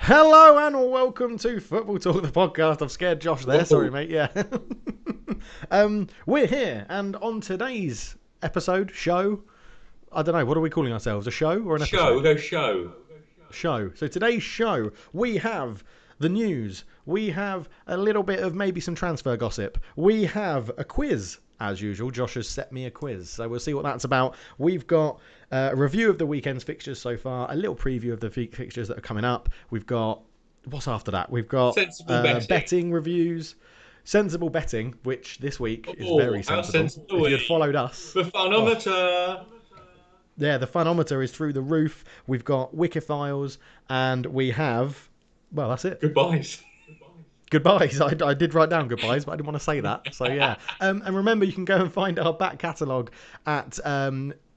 Hello and welcome to Football Talk, the podcast. I've scared Josh there. Sorry, mate. Yeah. We're here, and on today's show, I don't know, what are we calling ourselves? A show or an episode? We'll go show. Show. So today's show, we have the news. We have a little bit of maybe some transfer gossip. We have a quiz. As usual, Josh has set me a quiz, so we'll see what that's about. We've got a review of the weekend's fixtures so far, a little preview of the fixtures that are coming up. We've got, what's after that? We've got betting reviews, sensible betting, which this week is very sensible. If you had followed us. The funometer. Yeah, the funometer is through the roof. We've got Wikifiles, and we have, well, that's it. Goodbyes. Goodbyes. I did write down goodbyes, but I didn't want to say that. So, yeah. And remember, you can go and find our back catalogue at,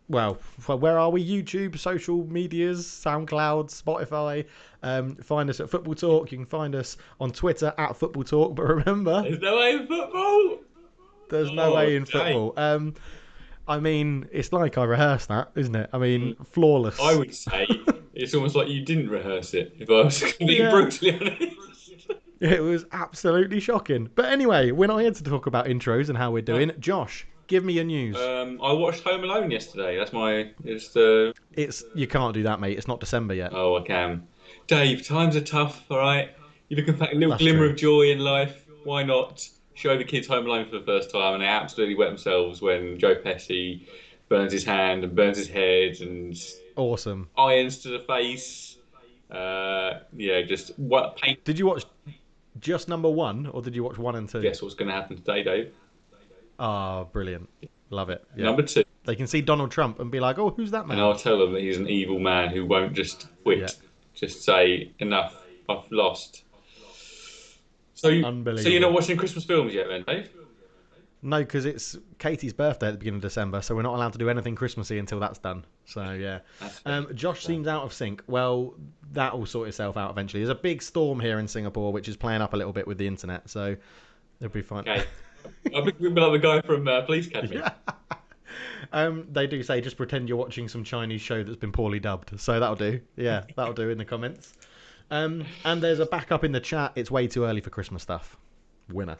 where are we? YouTube, social medias, SoundCloud, Spotify. Find us at Football Talk. You can find us on Twitter at Football Talk. But remember... There's no way in football. There's no way in football. I mean, it's like I rehearsed that, isn't it? I mean, flawless. I would say it's almost like you didn't rehearse it, if I was going to be brutally honest. It was absolutely shocking. But anyway, we're not here to talk about intros and how we're doing. Josh, give me your news. I watched Home Alone yesterday. It's you can't do that, mate. It's not December yet. Oh, I can. Dave, times are tough, all right? You're looking for a little glimmer of joy in life. Why not show the kids Home Alone for the first time? And they absolutely wet themselves when Joe Pesci burns his hand and burns his head and awesome irons to the face. Just what paint. Did you watch just number one, or did you watch 1 and 2? Guess what's going to happen today, Dave? Ah, brilliant. Love it. Yeah. Number 2. They can see Donald Trump and be like, oh, who's that man? And I'll tell them that he's an evil man who won't just quit. Yeah. Just say, enough, I've lost. Unbelievable. So you're not watching Christmas films yet then, Dave? No, because it's Katie's birthday at the beginning of December, so we're not allowed to do anything Christmassy until that's done. So, yeah. Josh seems out of sync. Well, that will sort itself out eventually. There's a big storm here in Singapore, which is playing up a little bit with the internet, so it'll be fine. Okay. I think we'll be like the guy from Police Academy. Yeah. They do say just pretend you're watching some Chinese show that's been poorly dubbed. So that'll do. Yeah, that'll do in the comments. And there's a backup in the chat. It's way too early for Christmas stuff. Winner.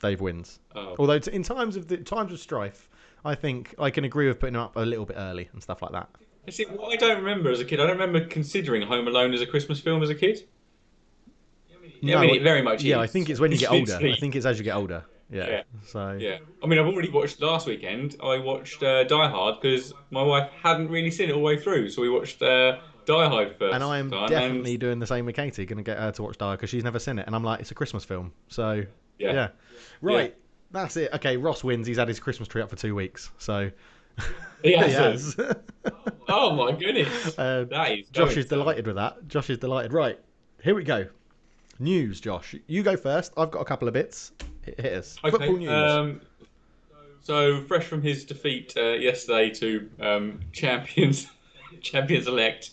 Dave wins. Oh. Although in times of strife, I think I can agree with putting them up a little bit early and stuff like that. See, what I don't remember as a kid, I don't remember considering Home Alone as a Christmas film as a kid. No, I mean, it very much is. Yeah, I think it's when you get older. I think it's as you get older. Yeah. So. Yeah. I mean, I've already watched last weekend. I watched Die Hard because my wife hadn't really seen it all the way through, so we watched Die Hard first. And I am definitely doing the same with Katie. Going to get her to watch Die Hard because she's never seen it, and I'm like, it's a Christmas film, so yeah. Right. Yeah. That's it. Okay, Ross wins. He's had his Christmas tree up for 2 weeks, so he has. Oh my goodness! Josh is delighted with that. Josh is delighted. Right, here we go. News, Josh. You go first. I've got a couple of bits. Hit us. Okay. Football news. So fresh from his defeat yesterday to champions elect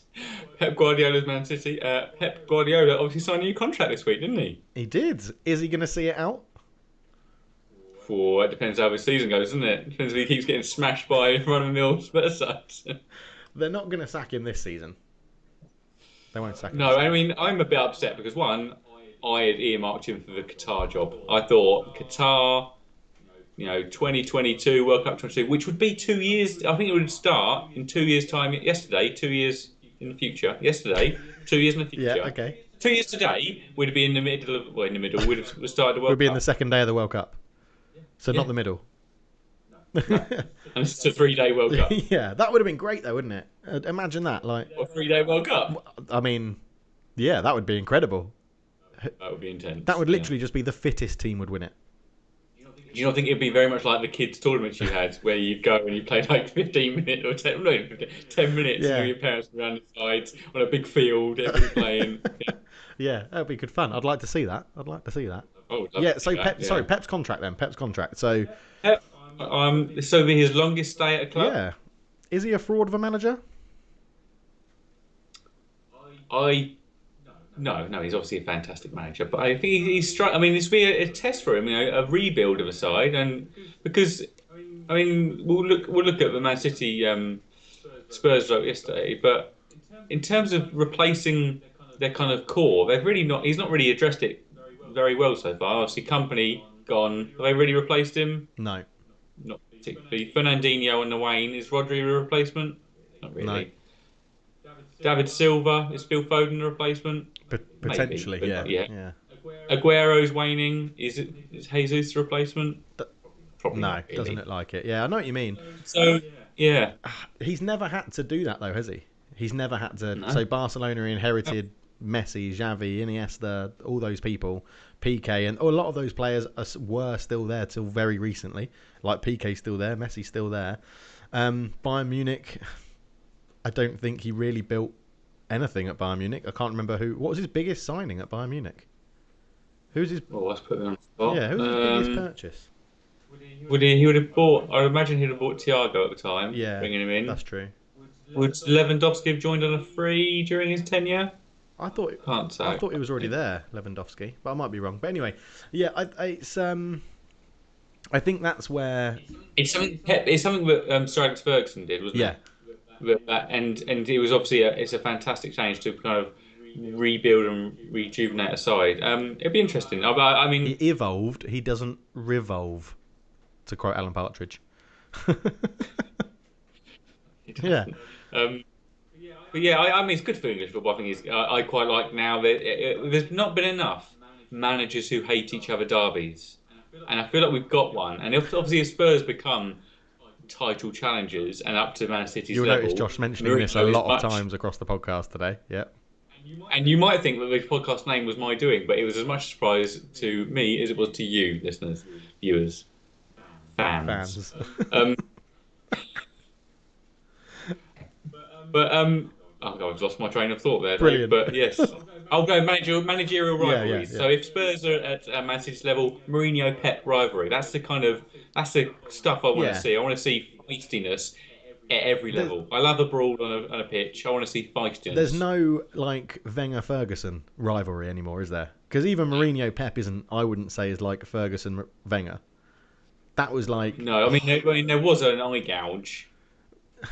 Pep Guardiola's Man City. Pep Guardiola obviously signed a new contract this week, didn't he? He did. Is he going to see it out? It depends how his season goes, doesn't it? Depends if he keeps getting smashed by run-of-the-mill Spurs sides. They're not going to sack him this season. They won't sack him. No, I mean, I'm a bit upset because, one, I had earmarked him for the Qatar job. I thought Qatar, 2022, World Cup 22, which would be 2 years. I think it would start in 2 years' time. Yesterday, 2 years in the future. Yesterday, 2 years in the future. Yeah, okay. 2 years today, we'd be in the middle. We'd have started the World Cup. We'd be in the second day of the World Cup. So not the middle. No. And it's a 3-day World Cup. Yeah, that would have been great though, wouldn't it? Imagine that. Like a 3-day World Cup. I mean, yeah, that would be incredible. That would be intense. That would literally just be the fittest team would win it. Do you not think it'd be very much like the kids' tournaments you had, where you go and you play like 15 minutes or 10 minutes, yeah. And your parents around the sides on a big field, everybody playing. Yeah, that would be good fun. I'd like to see that. Oh, yeah. So Pep's contract then. Pep's contract. So. Pep, this will be his longest stay at a club. Yeah. Is he a fraud of a manager? No, he's obviously a fantastic manager, but I think he's struck. I mean, this will be a test for him, a rebuild of a side, and because I mean, we'll look at the Man City Spurs result yesterday, but in terms of replacing their kind of core. They've really not. He's not really addressed it very well so far. Obviously, Company gone. Have they really replaced him? No, Not particularly. Fernandinho on the wane. Is Rodri a replacement? Not no. really. David Silva, is Phil Foden a replacement? Maybe, Potentially, but yeah, not yet. yeah. Aguero's waning. Is Jesus the replacement? Probably No, not really. doesn't look like it. Yeah, I know what you mean. So yeah, He's never had to do that though, has he? He's never had to. no. So Barcelona inherited Messi, Xavi, Iniesta, all those people, PK, and a lot of those players were still there till very recently. Like PK's still there, Messi's still there. Bayern Munich, I don't think he really built anything at Bayern Munich. I can't remember what was his biggest signing at Bayern Munich. Who's his? Well, let's put him on the spot. Yeah, who's his biggest purchase? He would have bought? I imagine he'd have bought Thiago at the time, Yeah, bringing him in. that's true. Would Lewandowski have joined on a free during his tenure? I thought Can't say. I thought he was already there, Lewandowski, but I might be wrong. But anyway, yeah, I think that's where It's something that Sir Alex Ferguson did, wasn't yeah, it? And it was obviously it's a fantastic change to kind of rebuild and rejuvenate a side. It'd be interesting. I mean, he evolved. He doesn't revolve, to quote Alan Partridge. Yeah. But yeah, I mean, it's good for English football. I think I quite like now that there's not been enough managers who hate each other derbies, and I feel like we've got one. And obviously, if Spurs become title challengers and up to Man City's You'll level, notice Josh mentioning this a lot of times across the podcast today. Yeah. And you might think that the podcast name was my doing, but it was as much a surprise to me as it was to you, listeners, viewers, fans. Um, but oh God, I've lost my train of thought there. Brilliant. But yes, I'll go managerial rivalries. Yeah. So if Spurs are at Man City's level, Mourinho-Pep rivalry. That's the stuff I want to see. I want to see feistiness at every level. I love a brawl on a pitch. I want to see feistiness. There's no like Wenger-Ferguson rivalry anymore, is there? Because even Mourinho-Pep isn't. I wouldn't say is like Ferguson-Wenger. That was like no. I mean, there was an eye gouge. Do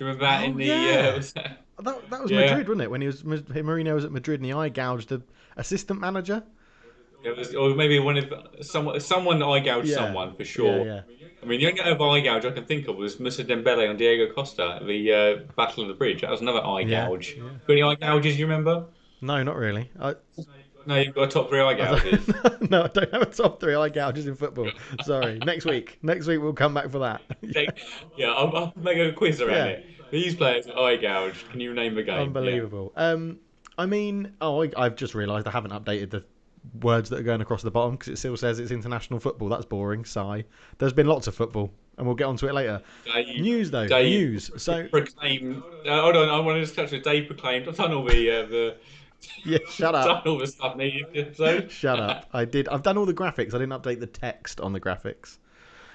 you remember that in the? Yeah. Was that was Madrid, wasn't it? When Mourinho was at Madrid and he eye gouged the assistant manager. It was, or maybe someone eye gouged someone for sure. Yeah. I mean, the only other eye gouge I can think of was Moussa Dembele on Diego Costa at the Battle of the Bridge. That was another eye gouge. Yeah. Got any eye gouges you remember? No, not really. No, you've got a top 3 eye gouges. No, I don't have a top 3 eye gouges in football. Sorry. Next week we'll come back for that. Yeah, I'll make a quiz around it. These players are eye gouged. Can you name the game? Unbelievable. Yeah. I mean, I've just realised I haven't updated the words that are going across the bottom because it still says it's international football. That's boring. Sigh. There's been lots of football, and we'll get onto it later. News though. News. So proclaimed. Hold on. I want to just touch with Dave proclaimed. I've done all the. Yeah, shut up. Done all the stuff needed. So. Shut up. I've done all the graphics. I didn't update the text on the graphics.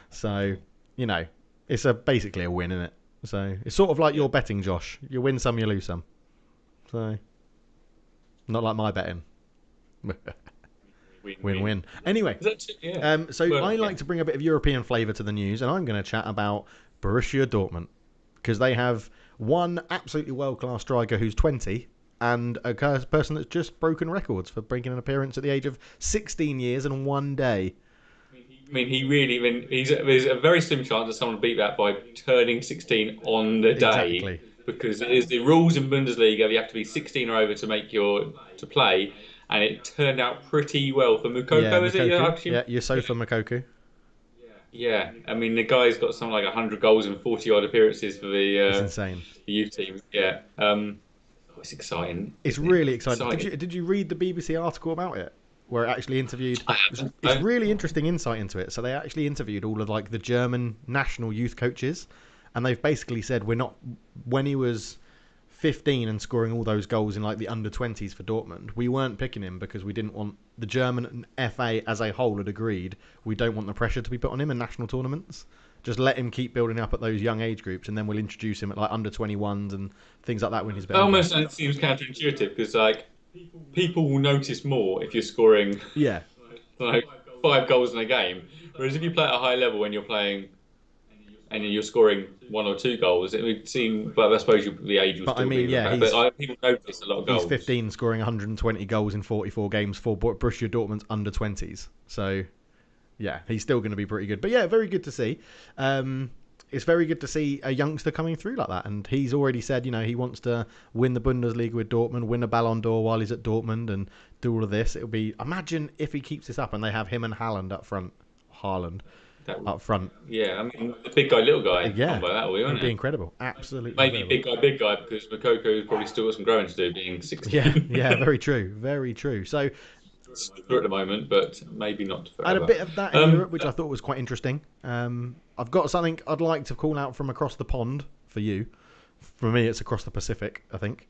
So it's basically a win, isn't it? So it's sort of like your betting, Josh. You win some, you lose some. So not like my betting. Win-win. Anyway, I like to bring a bit of European flavour to the news, and I'm going to chat about Borussia Dortmund because they have one absolutely world-class striker who's 20 and a person that's just broken records for breaking an appearance at the age of 16 years and 1 day. I mean, there's a very slim chance that someone will beat that by turning 16 on the day. Exactly. Because it is the rules in Bundesliga. You have to be 16 or over to play, and it turned out pretty well for Moukoko. Is it? Yeah, Yusufa Moukoko. Yeah, I mean the guy's got something like 100 goals and 40 odd appearances for it's insane. The youth team. Yeah, it's exciting. It's really exciting. Did you read the BBC article about it? Where it actually interviewed. It's really interesting insight into it. So they actually interviewed all of like the German national youth coaches, and they've basically said when he was 15 and scoring all those goals in like the under 20s for Dortmund, we weren't picking him because we didn't want the German FA as a whole had agreed we don't want the pressure to be put on him in national tournaments. Just let him keep building up at those young age groups, and then we'll introduce him at like under 21s and things like that when he's better. Almost it seems counterintuitive because like. People will notice more if you're scoring like 5 goals in a game. Whereas if you play at a high level when you're playing and you're scoring 1 or 2 goals, it would seem. But I suppose the age will But I still mean, be the yeah, fact. But people notice a lot of he's goals. 15, scoring 120 goals in 44 games for Borussia Dortmund's under 20s. So yeah, he's still going to be pretty good. But yeah, very good to see. It's very good to see a youngster coming through like that. And he's already said, he wants to win the Bundesliga with Dortmund, win a Ballon d'Or while he's at Dortmund, and do all of this. It'll be, imagine if he keeps this up and they have him and Haaland up front. Up front. Yeah, I mean, the big guy, little guy. Yeah, Combo, that will be, won't it'd be it? incredible. Absolutely Maybe incredible. big guy, because Mokoko's probably still got some growing to do, being 16. Yeah, very true. Very true. So Through at the moment, but maybe not I had a forever. bit of that in Europe, which I thought was quite interesting. I've got something I'd like to call out from across the pond for you. For me, it's across the Pacific, I think.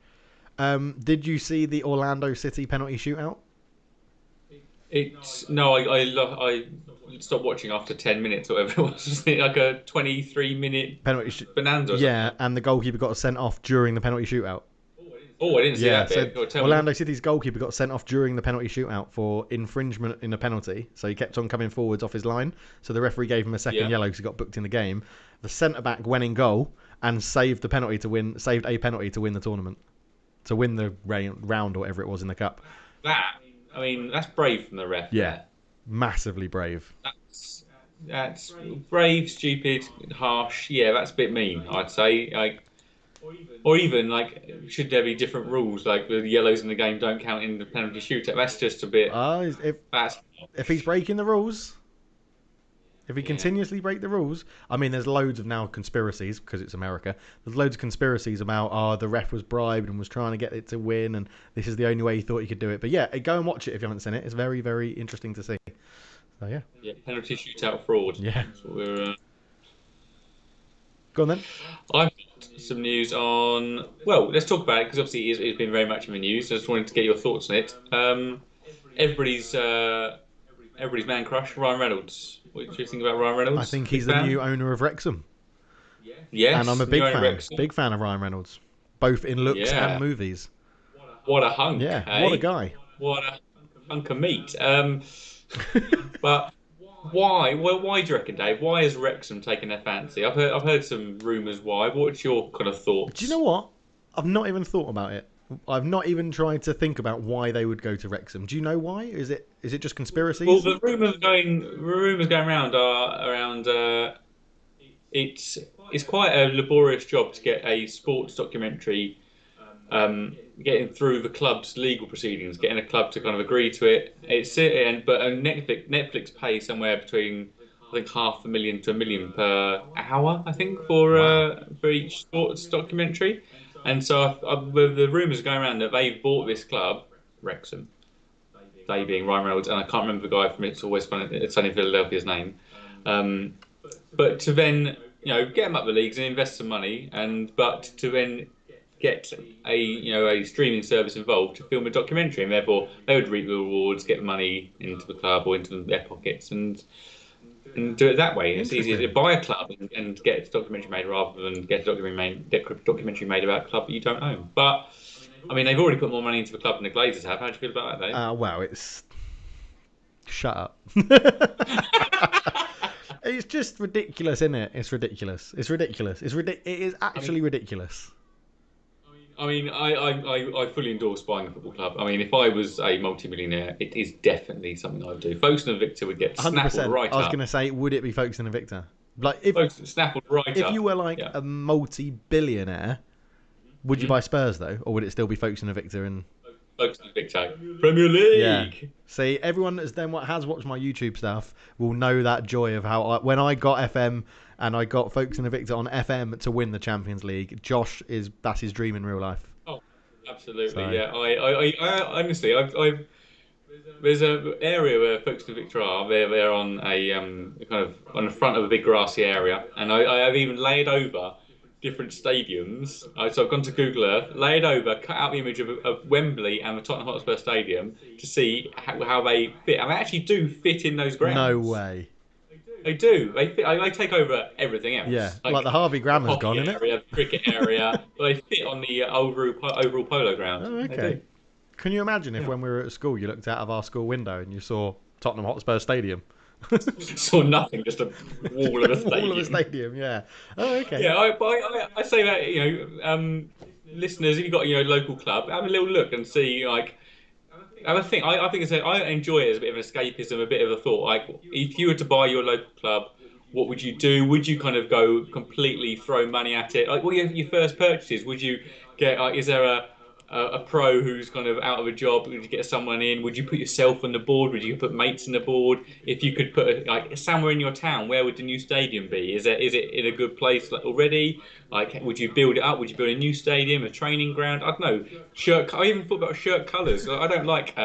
Did you see the Orlando City penalty shootout? I stopped watching after 10 minutes or whatever it was. Wasn't it like a 23-minute bonanza? Or Yeah, something? and the goalkeeper got sent off during the penalty shootout. Oh, I didn't see Yeah, that so bit. Go on, tell Orlando me. City's goalkeeper got sent off during the penalty shootout for infringement in a penalty. So he kept on coming forwards off his line. So the referee gave him a second Yeah. yellow because he got booked in the game. The centre back went in goal and saved a penalty to win the tournament, to win the round or whatever it was in the cup. That's brave from the ref. Yeah, There. massively brave. That's brave, stupid, harsh. Yeah, that's a bit mean, I'd say. Or even like, should there be different rules? Like the yellows in the game don't count in the penalty shootout. That's just a bit. If That's he's breaking the rules, if he yeah. continuously break the rules, I mean, there's loads of now conspiracies because it's America. There's loads of conspiracies about the ref was bribed and was trying to get it to win, and this is the only way he thought he could do it. But yeah, go and watch it if you haven't seen it. It's very, very interesting to see. So yeah. Yeah, penalty shootout fraud. Yeah. That's what we're. Go on then. I've got some news on. Well, let's talk about it because obviously it's been very much in the news. I just wanted to get your thoughts on it. Everybody's everybody's man crush, Ryan Reynolds. What do you think about Ryan Reynolds? I think Big he's the fan? new owner of Wrexham, Yes, and I'm a new big owner of fan. Wrexham. Big fan of Ryan Reynolds, both in looks Yeah. and movies. What a hunk! Yeah, eh? what a guy. What a hunk of meat. But why? Well, why do you reckon, Dave? Why has Wrexham taken their fancy? I've heard some rumours why. What's your kind of thoughts? Do you know what? I've not even thought about it. I've not even tried to think about why they would go to Wrexham. Do you know why? Is it just conspiracies? Well, the rumours going around are around. It's quite a laborious job to get a sports documentary, getting through the club's legal proceedings, getting a club to kind of agree to it. But Netflix pays somewhere between I think $500,000 to $1 million per hour, I think, for each sports documentary. And so the rumours are going around that they've bought this club, Wrexham, they being Ryan Reynolds, and I can't remember the guy from It's Always Sunny in Philadelphia's name. But to then get them up the leagues and invest some money, but to then get a streaming service involved to film a documentary, and therefore they would reap the rewards, get money into the club or into their pockets, and do it that way. It's easier to buy a club and get a documentary made rather than get a documentary made about a club that you don't own. But I mean, they've already put more money into the club than the Glazers have. How do you feel about that, Dave? Well, it's shut up. It's just ridiculous, isn't it? It's ridiculous. It is actually ridiculous. I mean, I fully endorse buying a football club. I mean, if I was a multi-millionaire, it is definitely something I would do. Folkestone and Victor would get 100%. snaffled right I was up. going to say, would it be Folkestone and Victor? Like, if Snaffled right up. you were like Yeah. a multi-billionaire, would you buy Spurs though, or would it still be Folkestone and Victor? And Folkestone and Victor, Premier League. yeah, see, everyone that's has watched my YouTube stuff will know that joy of how when I got FM and I got Folkestone and Victor on FM to win the Champions League. That's his dream in real life. Oh, absolutely. So- Yeah. I honestly, there's an area where Folkestone and Victor are. They're on a kind of on the front of a big grassy area, and I have even laid over different stadiums. So I've gone to Google Earth, laid over, cut out the image of Wembley and the Tottenham Hotspur Stadium to see how they fit. And they actually do fit in those grounds. No way. They do. They fit. They take over everything else. Yeah, like the Harvey Grammer's hockey gone, isn't it? area, cricket area. But they fit on the overall polo ground. Oh, They okay. do. Can you imagine if when we were at school, you looked out of our school window and you saw Tottenham Hotspur Stadium? Saw nothing, just a wall of a Wall of a stadium. stadium, yeah. Oh, okay. Yeah, I say that, listeners, if you've got local club, have a little look and see like. I think I enjoy it as a bit of an escapism, a bit of a thought. Like, if you were to buy your local club, what would you do? Would you kind of go completely throw money at it? Like, what are your first purchases? Would you get? Is there a pro who's kind of out of a job? Would you get someone in? Would you put yourself on the board? Would you put mates on the board? If you could put like somewhere in your town, where would the new stadium be? Is it in a good place like, already? Like, would you build it up? Would you build a new stadium, a training ground? I don't know. Shirt. I even thought about shirt colours. I don't like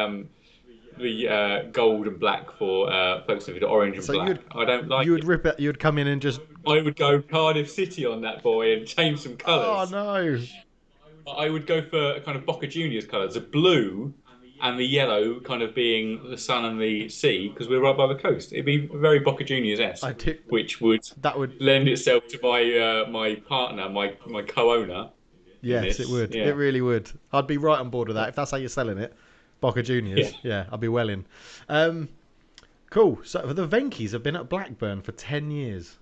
the gold and black for folks with the orange and So black. I don't like you would it. rip it. You'd come in and just. I would go Cardiff City on that boy and change some Oh colours. no! I would go for a kind of Boca Juniors colours, the blue and the yellow kind of being the sun and the sea because we're right by the coast. It'd be very Boca Juniors-esque, I do. which would That would. lend itself to my partner, my co-owner. Yes, it would. Yeah. It really would. I'd be right on board with that if that's how you're selling it. Boca Juniors. Yeah. Yeah, I'd be well in. Cool. So the Venkies have been at Blackburn for 10 years.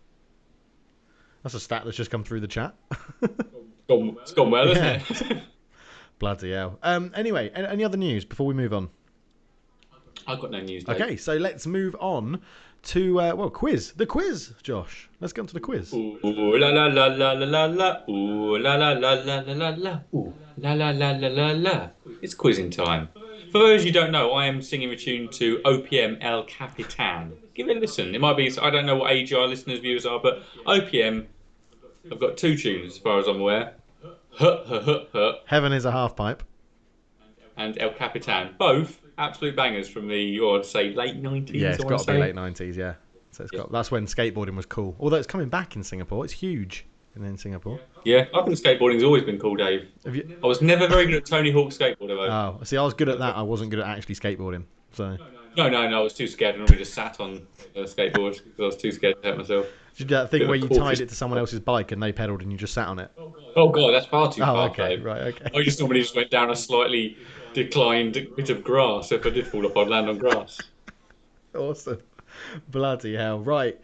That's a stat that's just come through the chat. It's gone well, Yeah. hasn't it? Bloody hell. Anyway, any other news before we move on? I've got no news, Dave. Okay, so let's move on to quiz. The quiz, Josh. Let's get on to the quiz. Ooh la la la la la la la. Ooh la la la la la la la. Ooh la la la la la la. It's quizzing time. For those you don't know, I am singing a tune to OPM El Capitan. Give it a listen. It might be, I don't know what age our listeners' viewers are, but OPM, I've got two tunes as far as I'm aware. Huh, huh, huh, huh, Heaven is a half pipe. and El Capitan. Both absolute bangers from the, or I'd say late 90s. Yeah, it's I got want to to be say. late 90s, yeah. So that's when skateboarding was cool. Although it's coming back in Singapore. It's huge in Singapore. Yeah, I think skateboarding's always been cool, Dave. Have you... I was never very good at Tony Hawk skateboarder though. Oh, see, I was good at that. I wasn't good at actually skateboarding. So No, I was too scared. I normally just sat on a skateboard because I was too scared to hurt myself. did you do that thing Bit of where a you cautious- tied it to someone else's bike and they pedalled and you just sat on it? Oh god, that's far too Oh, far, okay, Dave. right, okay. I just normally just went down a slightly declined bit of grass. So if I did fall off, I'd land on grass. Awesome. Bloody hell. Right.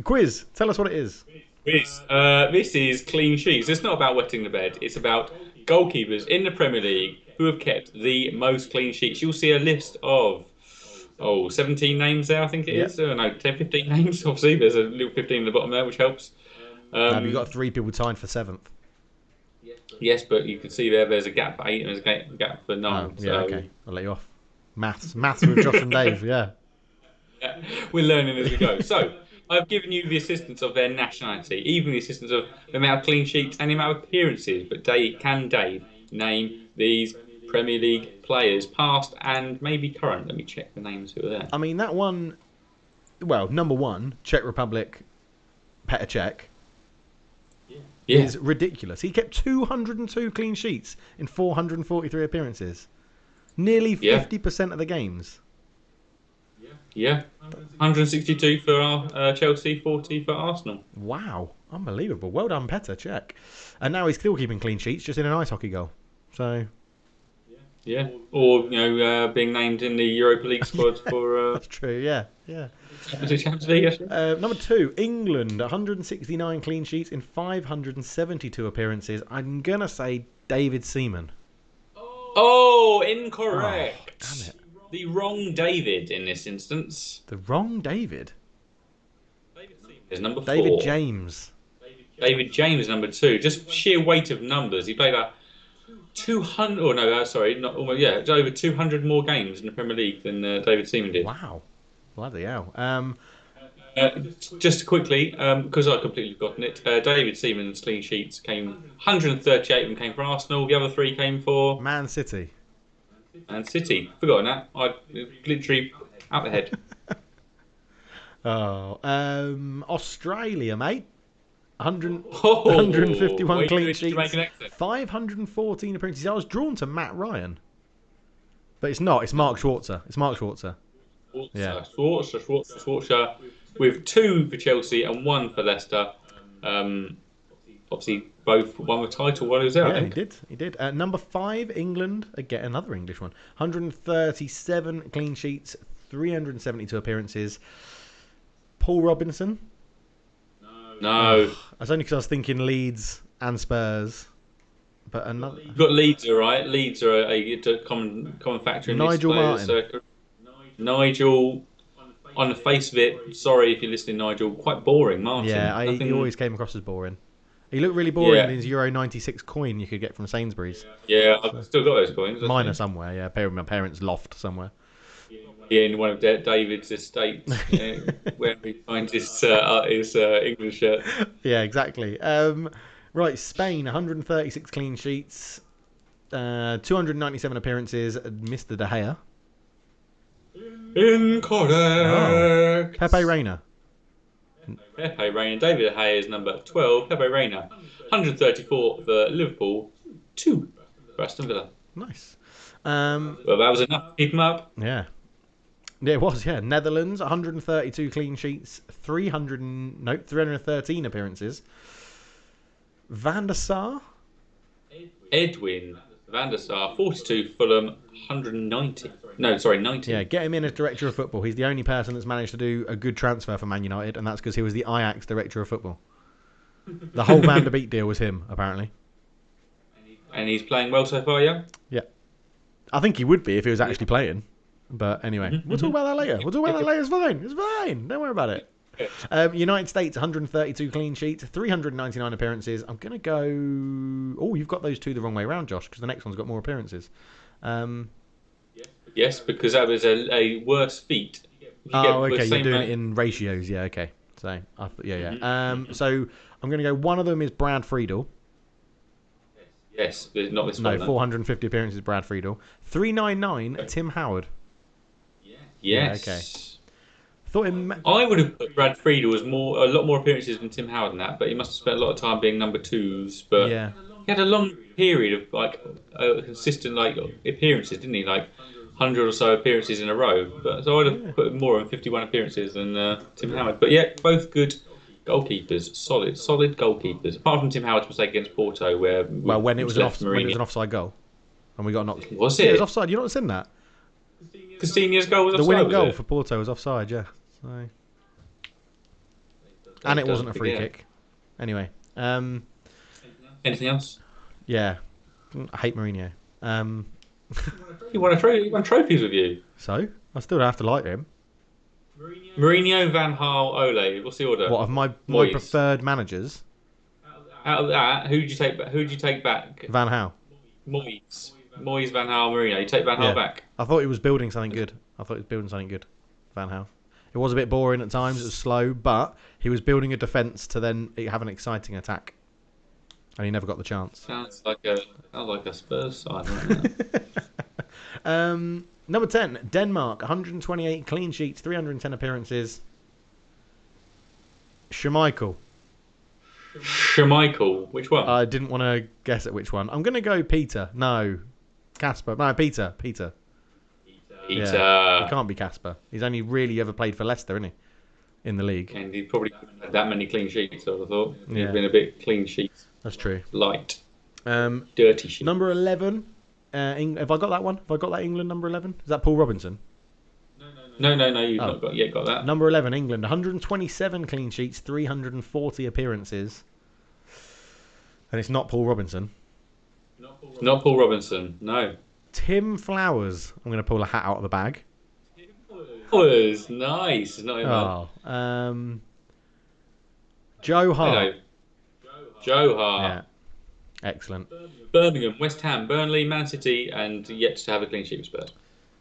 Quiz. Tell us what it is. This is clean sheets. It's not about wetting the bed. It's about goalkeepers in the Premier League who have kept the most clean sheets. You'll see a list of 17 names there, I think it is. No, 10, 15 names. Obviously, there's a little 15 at the bottom there, which helps. You've got 3 people tied for 7th. Yes, but you can see there's a gap for 8 and there's a gap for 9. Oh, yeah, okay. I'll let you off. Maths with Josh and Dave, yeah. Yeah, we're learning as we go. So, I've given you the assistance of their nationality, even the assistance of the amount of clean sheets and the amount of appearances. But Dave name these Premier League players, past and maybe current? Let me check the names who are there. I mean, that one... Well, number 1, Czech Republic, Petr Cech, is ridiculous. He kept 202 clean sheets in 443 appearances. Nearly 50% of the games. Yeah, 162 for our Chelsea, 40 for Arsenal. Wow, unbelievable. Well done, Petr Cech. And now he's still keeping clean sheets, just in an ice hockey goal. So... Yeah, or being named in the Europa League squad for. That's true. Yeah. Champions League, actually. Number 2, England, 169 clean sheets in 572 appearances. I'm gonna say David Seaman. Oh, incorrect. Oh, damn it. The wrong David in this instance. The wrong David. Is number 4. David James. David James, number 2. Just sheer weight of numbers. He played 200. Oh no, sorry, not almost. Yeah, it's over 200 more games in the Premier League than David Seaman did. Wow, bloody hell. Just quickly, because I completely forgotten it. David Seaman's clean sheets came 138 of them came for Arsenal. The other 3 came for Man City. and City. Forgotten that. I literally out the head. Australia, mate. 151 wait, clean did you make sheets, an exit? 514 appearances. I was drawn to Matt Ryan, but it's not. It's Mark Schwarzer. Yeah. Schwarzer, with 2 for Chelsea and 1 for Leicester. Obviously, both won the title while he was there. I think. He did. Number 5, England. Again, another English one. 137 clean sheets, 372 appearances. Paul Robinson? No. That's only because I was thinking Leeds and Spurs. But another... You've got Leeds, all right. Leeds are a common factor in Nigel this Martin. Nigel, on the face of it, sorry if you're listening, Nigel, quite boring. Martin. Yeah, Nothing... he always came across as boring. He looked really boring in his Euro 96 coin you could get from Sainsbury's. Yeah, I've still got those coins. Mine are somewhere, yeah. My parents' loft somewhere. Yeah, in one of David's estates, where he finds his England shirt. Yeah, exactly. Right, Spain, 136 clean sheets, 297 appearances. Mr. De Gea. Incorrect. Pepe Reina. Pepe Reina. David De Gea is number 12. Pepe Reina, 134 for Liverpool, 2 for Aston Villa. Nice. Well, that was enough to keep him up. Yeah. Yeah, it was, yeah. Netherlands, 132 clean sheets, 313 appearances. Van der Sar? Edwin Van der Sar, 42 Fulham, 190. No, sorry, 90. Yeah, get him in as director of football. He's the only person that's managed to do a good transfer for Man United, and that's because he was the Ajax director of football. The whole Van der Beek deal was him, apparently. And he's playing well so far, yeah? Yeah. I think he would be if he was actually playing. But anyway, we'll talk about that later. It's fine. It's fine. Don't worry about it. United States, 132 clean sheets, 399 appearances. I'm going to go... Oh, you've got those two the wrong way around, Josh, because the next one's got more appearances. Yes, because that was a worse feat. Oh, okay. You're doing it in ratios. Yeah, okay. So, so I'm going to go... One of them is Brad Friedel. Yes, but not this one. No, 450 appearances, Brad Friedel. 399, Tim Howard. Yes. Yeah, okay. I would have put Brad Friedel as a lot more appearances than Tim Howard in that, but he must have spent a lot of time being number 2s. But yeah, he had a long period of consistent appearances, didn't he? 100 or so appearances in a row. But so I'd have put more than 51 appearances than Tim Howard. But yeah, both good goalkeepers, solid goalkeepers. Apart from Tim Howard's mistake against Porto, where when it was an offside goal, and we got knocked. Was it? Yeah, it was offside. You not seen that? Coutinho's goal was offside. The winning goal for Porto was offside. Yeah. So... And it wasn't a free kick. Anyway. Anything else? Yeah. I hate Mourinho. He won trophies with you. So? I still have to like him. Mourinho, Van Gaal, Ole. What's the order? What of my preferred managers? Out of that, who'd you take back? Van Gaal. Moyes, Van Gaal, Mourinho. You take Van Gaal back. I thought he was building something good. Van Gaal. It was a bit boring at times. It was slow, but he was building a defence to then have an exciting attack, and he never got the chance. Sounds like a Spurs side. Right? Number 10, Denmark, 128 clean sheets, 310 appearances. Schmeichel. Which one? I didn't want to guess at which one. I'm going to go Peter. No, Casper. No, Peter. Yeah, he can't be Casper. He's only really ever played for Leicester, isn't he? In the league. And he probably hasn't had that many clean sheets, I would have thought. Yeah. He's been a bit clean sheets. That's true. Light. Dirty sheets. Number 11. Have I got that one? Have I got that England number 11? Is that Paul Robinson? No, you've not got that. Number 11, England. 127 clean sheets, 340 appearances. And it's not Paul Robinson. Not Paul Robinson, no. Tim Flowers. I'm going to pull a hat out of the bag. Flowers, nice. It's not in Joe Hart. Joe Hart. Yeah. Excellent. Birmingham, West Ham, Burnley, Man City, and yet to have a clean sheet with Spurs.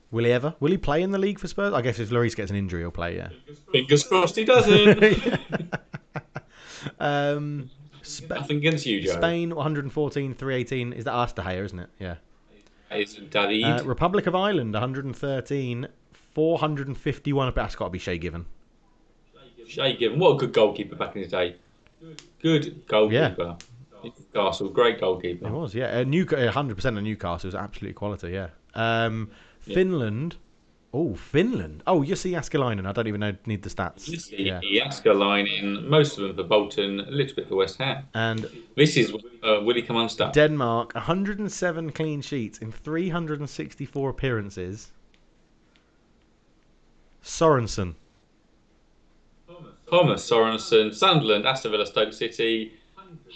Will he ever? Will he play in the league for Spurs? I guess if Lloris gets an injury, he'll play, yeah. Fingers crossed he doesn't. Nothing against you, Joe. Spain, 114, 318. Is that Arster Hayer, isn't it? Yeah. It's David. Republic of Ireland, 113, 451. That's got to be Shay Given. Shay Given. What a good goalkeeper back in his day. Good goalkeeper. Yeah. Newcastle, great goalkeeper. It was, yeah. 100% of Newcastle was absolute quality, yeah. Finland. Oh, Finland. Oh, Jussi Jääskeläinen. I don't even need the stats. Jääskeläinen, most of them for Bolton, a little bit for West Ham. And this is will he come unstuck? Denmark, 107 clean sheets in 364 appearances. Sorensen. Thomas Sorensen, Sunderland, Aston Villa, Stoke City.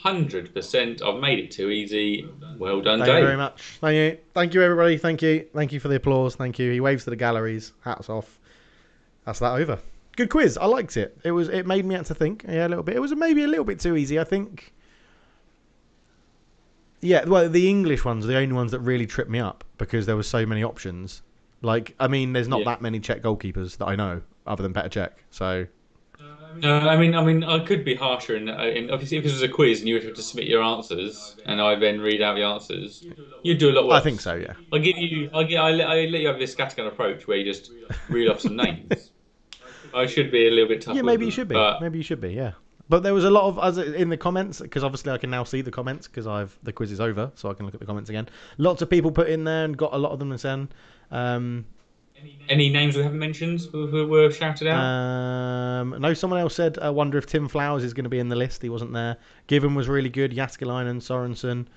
100%. I've made it too easy. Well done, Thank you very Dave. much. Thank you. Thank you, everybody. Thank you. Thank you for the applause. Thank you. He waves to the galleries. Hats off. That's that over. Good quiz. I liked it. It made me have to think. Yeah, a little bit. It was maybe a little bit too easy, I think. Yeah, well, the English ones are the only ones that really tripped me up because there were so many options. Like, I mean, there's not that many Czech goalkeepers that I know other than Petr Cech. So, I could be harsher in obviously if this was a quiz and you were to submit your answers and I then read out the answers, you'd do a lot worse. I think so. Yeah. I let you have this scattergun approach where you just read off some names. I should be a little bit tougher. Yeah, maybe you should be. Maybe you should be. Yeah. But there was a lot of in the comments because obviously I can now see the comments because the quiz is over, so I can look at the comments again. Lots of people put in there and got a lot of them to send. Any names we haven't mentioned who were shouted out? No, someone else said, I wonder if Tim Flowers is going to be in the list. He wasn't there. Given was really good. Jaskelainen, Sorensen.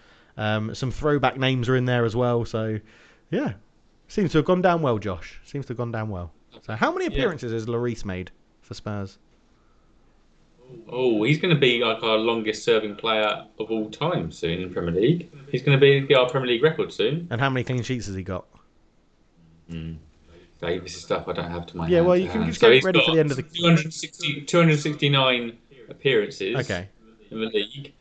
Some throwback names are in there as well. So, yeah. Seems to have gone down well, Josh. Seems to have gone down well. So, how many appearances has Lloris made for Spurs? Oh, he's going to be like our longest serving player of all time soon in Premier League. He's going to be our Premier League record soon. And how many clean sheets has he got? Dave, this is stuff I don't have to my hand. Yeah, well, you can just get ready for the end of the... 269 appearances okay. in the league.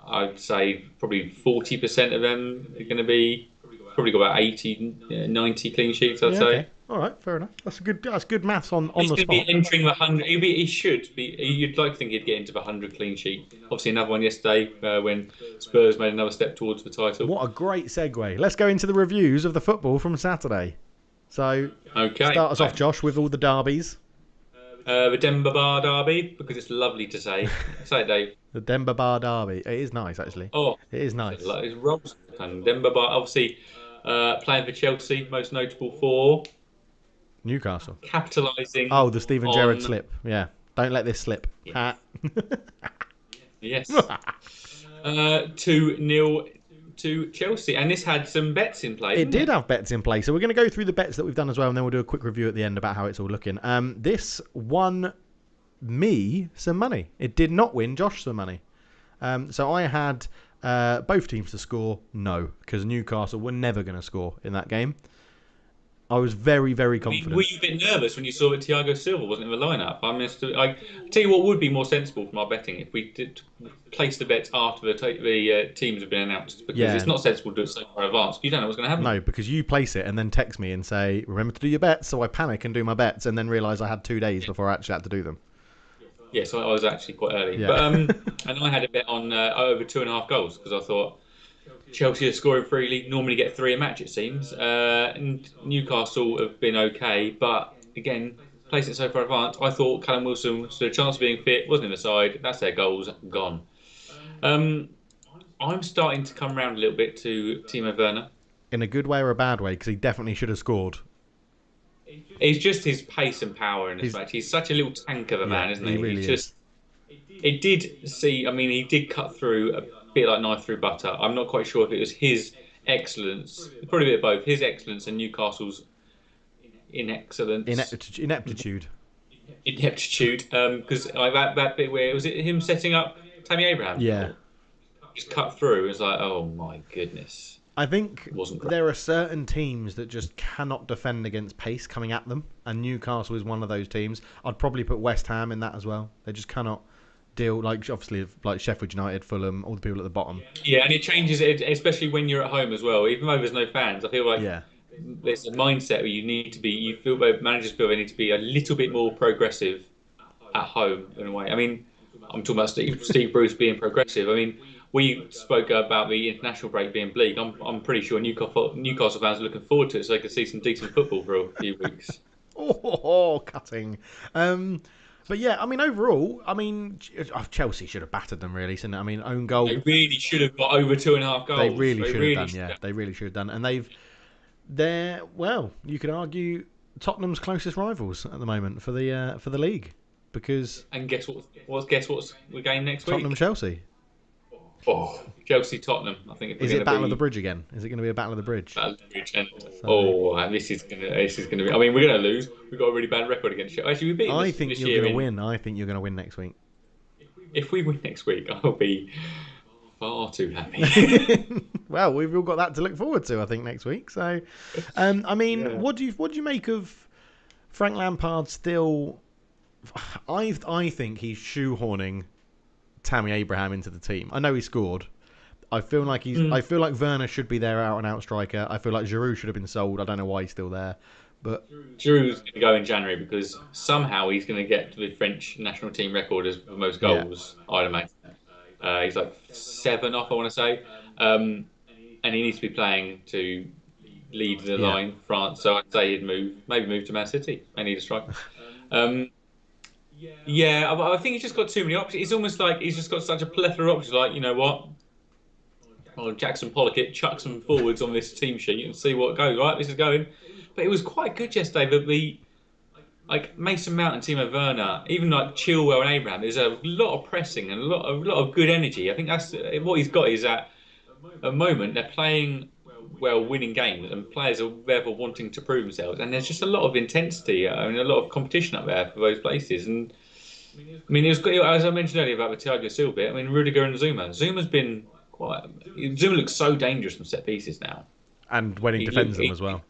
I'd say probably 40% of them are going to be... Probably got about 80, 90 clean sheets, I'd say. Okay. All right, fair enough. That's good maths on the spot. He's going to be entering the 100. He should be. You'd like to think he'd get into the 100 clean sheet. Obviously, another one yesterday when Spurs made another step towards the title. What a great segue. Let's go into the reviews of the football from Saturday. So, start us off, Josh, with all the derbies. The Denver Bar Derby, because it's lovely to say. Say it, Dave. The Denver Bar Derby. It is nice, actually. Oh, it is nice. It's Rob's and Denver Bar, obviously, playing for Chelsea, most notable for Newcastle. Capitalising. Oh, the Steven Gerrard slip. Yeah. Don't let this slip. Yes. Yes. 2-0 to Chelsea. And this had some bets in play. It did have bets in play. So we're going to go through the bets that we've done as well, and then we'll do a quick review at the end about how it's all looking. This won me some money. It did not win Josh some money. So I had both teams to score. No, because Newcastle were never going to score in that game. I was very, very confident. Were you a bit nervous when you saw that Thiago Silva wasn't in the lineup? I tell you what would be more sensible from our betting if we did place the bets after the teams have been announced, because it's not sensible to do it so far in advance. You don't know what's going to happen. No, because you place it and then text me and say, remember to do your bets. So I panic and do my bets and then realise I had 2 days before I actually had to do them. Yes, I was actually quite early. Yeah. But and I had a bet on over 2.5 goals because I thought Chelsea are scoring freely, normally get 3 a match, it seems. And Newcastle have been okay, but again, placing it so far advanced, I thought Callum Wilson stood a chance of being fit, wasn't in the side. That's their goals gone. I'm starting to come around a little bit to Timo Werner. In a good way or a bad way, because he definitely should have scored. It's just his pace and power in this match. He's such a little tank of a man, isn't he? He really is. He did cut through a bit like knife through butter. I'm not quite sure if it was his excellence, probably a bit of both, his excellence and Newcastle's inexcellence. Ineptitude. Because that bit where was it him setting up Tammy Abraham? Yeah. Just cut through. It's like, oh my goodness. I think there are certain teams that just cannot defend against pace coming at them, and Newcastle is one of those teams. I'd probably put West Ham in that as well. They just cannot deal, obviously Sheffield United, Fulham, all the people at the bottom. Yeah, and it changes, especially when you're at home as well. Even though there's no fans, I feel like there's a mindset where managers feel they need to be a little bit more progressive at home in a way. I mean, I'm talking about Steve Bruce being progressive. I mean, we spoke about the international break being bleak. I'm pretty sure Newcastle fans are looking forward to it so they can see some decent football for a few weeks. Cutting. But yeah, I mean, overall, Chelsea should have battered them, really, shouldn't it? I mean, own goal. They really should have got over 2.5 goals. They really should have done, yeah. They really should have done. And you could argue Tottenham's closest rivals at the moment for the league. Because... And guess what's the game next week? Tottenham-Chelsea. Oh, Chelsea Tottenham. I think if we're Is going it to Battle of the be Bridge again? Is it going to be a Battle of the Bridge? Battle of the Bridge, and So and this is gonna be. I mean, we're going to lose. We've got a really bad record against Chelsea. Actually, we beat them I this, think this you're year. going to win. I think you're going to win next week. If we win next week, I'll be far too happy. Well, we've all got that to look forward to, I think, next week. So, I mean, Yeah. what do you make of Frank Lampard still? I think he's shoehorning Tammy Abraham into the team. I know he scored. I feel like Werner should be their out and out striker. I feel like Giroud should have been sold. I don't know why he's still there, but Drew's going to go in January because somehow he's going to get to the French national team record as the most yeah, goals, I'd imagine. He's like 7 off, I want to say. And he needs to be playing to lead the yeah, line, France. So I'd say maybe move to Man City. They need a striker. Um, yeah, I think he's just got too many options. It's almost like he's just got such a plethora of options. Like, you know what? Well, Jackson Pollock it, chuck some forwards on this team sheet and see what goes. Right, this is going. But it was quite good yesterday. But the like Mason Mount and Timo Werner, even like Chilwell and Abraham, there's a lot of pressing and a lot of good energy. I think that's what he's got is at a moment they're playing well, winning games, and players are therefore wanting to prove themselves. And there's just a lot of intensity, I mean, a lot of competition up there for those places. And I mean, it was as I mentioned earlier about the Thiago Silva bit. I mean, Rudiger and Zuma. Zuma's been quite. Zuma looks so dangerous from set pieces now. and when he defends them as well.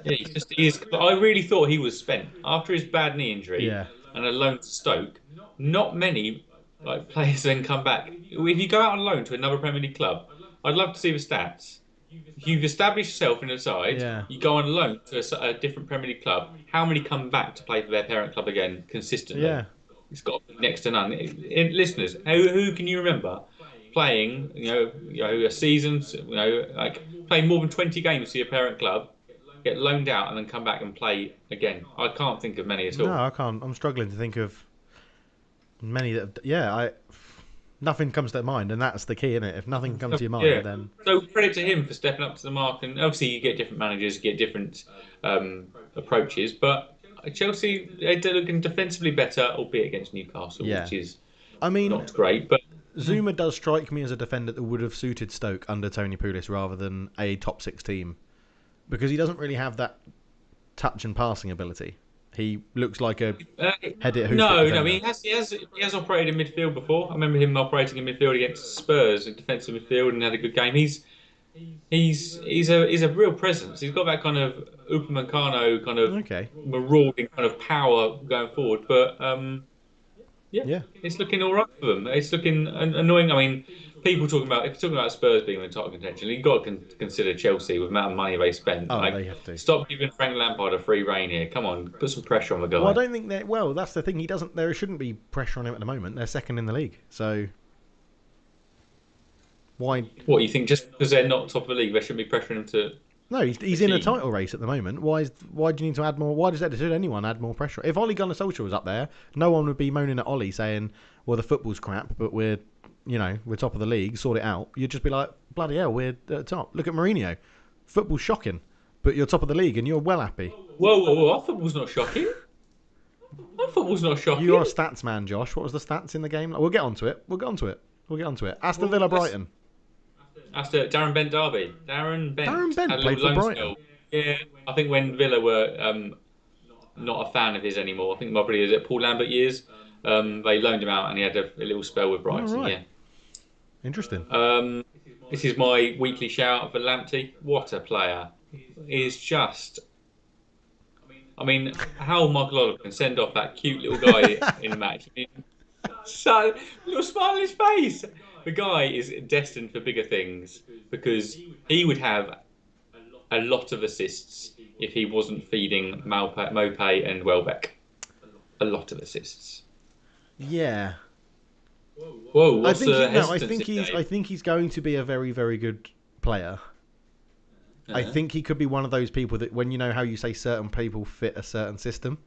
Yeah, he's. I really thought he was spent after his bad knee injury Yeah, and a loan to Stoke. Not many like players then come back. If you go out on loan to another Premier League club, I'd love to see the stats. If you've established yourself in a side, yeah, you go on loan to a different Premier League club. How many come back to play for their parent club again consistently? yeah, It's got next to none. Listeners, who can you remember playing? A season, like playing more than 20 games for your parent club, get loaned out, and then come back and play again. I can't think of many at No, all. I can't. I'm struggling to think of many that. Yeah, nothing comes to mind, and that's the key, isn't it? If nothing comes to your Yeah. mind, then So credit to him for stepping up to the mark, and obviously you get different managers, you get different approaches, but Chelsea they're looking defensively better, albeit against Newcastle, yeah. which is I mean, not great. But Zuma does strike me as a defender that would have suited Stoke under Tony Pulis rather than a top six team, because he doesn't really have that touch and passing ability. He looks like a uh, head-it hoof no, defender. he has operated in midfield before. I remember him operating in midfield against Spurs in defensive midfield and had a good game. He's a real presence. He's got that kind of Upamecano kind of Okay. marauding kind of power going forward. But yeah, Yeah. it's looking all right for them. It's looking annoying. I mean, people talking about if you're talking about Spurs being in the title contention, you've got to consider Chelsea with the amount of money they spent. Oh, Like, they have to. stop giving Frank Lampard a free rein here. Come on, put some pressure on the Well, I guy. don't think that. Well, that's the thing. He doesn't. There shouldn't be pressure on him at the moment. They're second in the league, so why? What you think? Just because they're not top of the league, there shouldn't be pressuring them to No, he's in a achieve. title race at the moment. Why do you need to add more? Why should anyone add more pressure? If Ole Gunnar Solskjaer was up there, no one would be moaning at Ole saying, "Well, the football's crap, but we're top of the league. Sort it out." You'd just be like, "Bloody hell, we're at the top." Look at Mourinho. Football's shocking, but you're top of the league and you're well happy. Whoa! Our football's not shocking. Our football's not shocking. You're a stats man, Josh. What was the stats in the game? We'll get onto it. Aston Villa, Brighton. After Darren Bent derby, Darren Darren Bent had a played little for loan Brighton. spell. Yeah, I think when Villa were not a fan of his anymore. I think probably is it Paul Lambert years. They loaned him out and he had a little spell with Brighton. All right. Yeah. Interesting. This is my weekly shout for Lamptey. What a player! He is just. I mean, how Michael Oliver can send off that cute little guy in a match. I mean, so little smile on his face. The guy is destined for bigger things because he would have a lot of assists if he wasn't feeding Mopé and Welbeck. A lot of assists. Yeah. Whoa! What's the I hesitancy, Dave? think he's going to be a very, very good player. I Uh-huh. think he could be one of those people that when you know how you say certain people fit a certain system.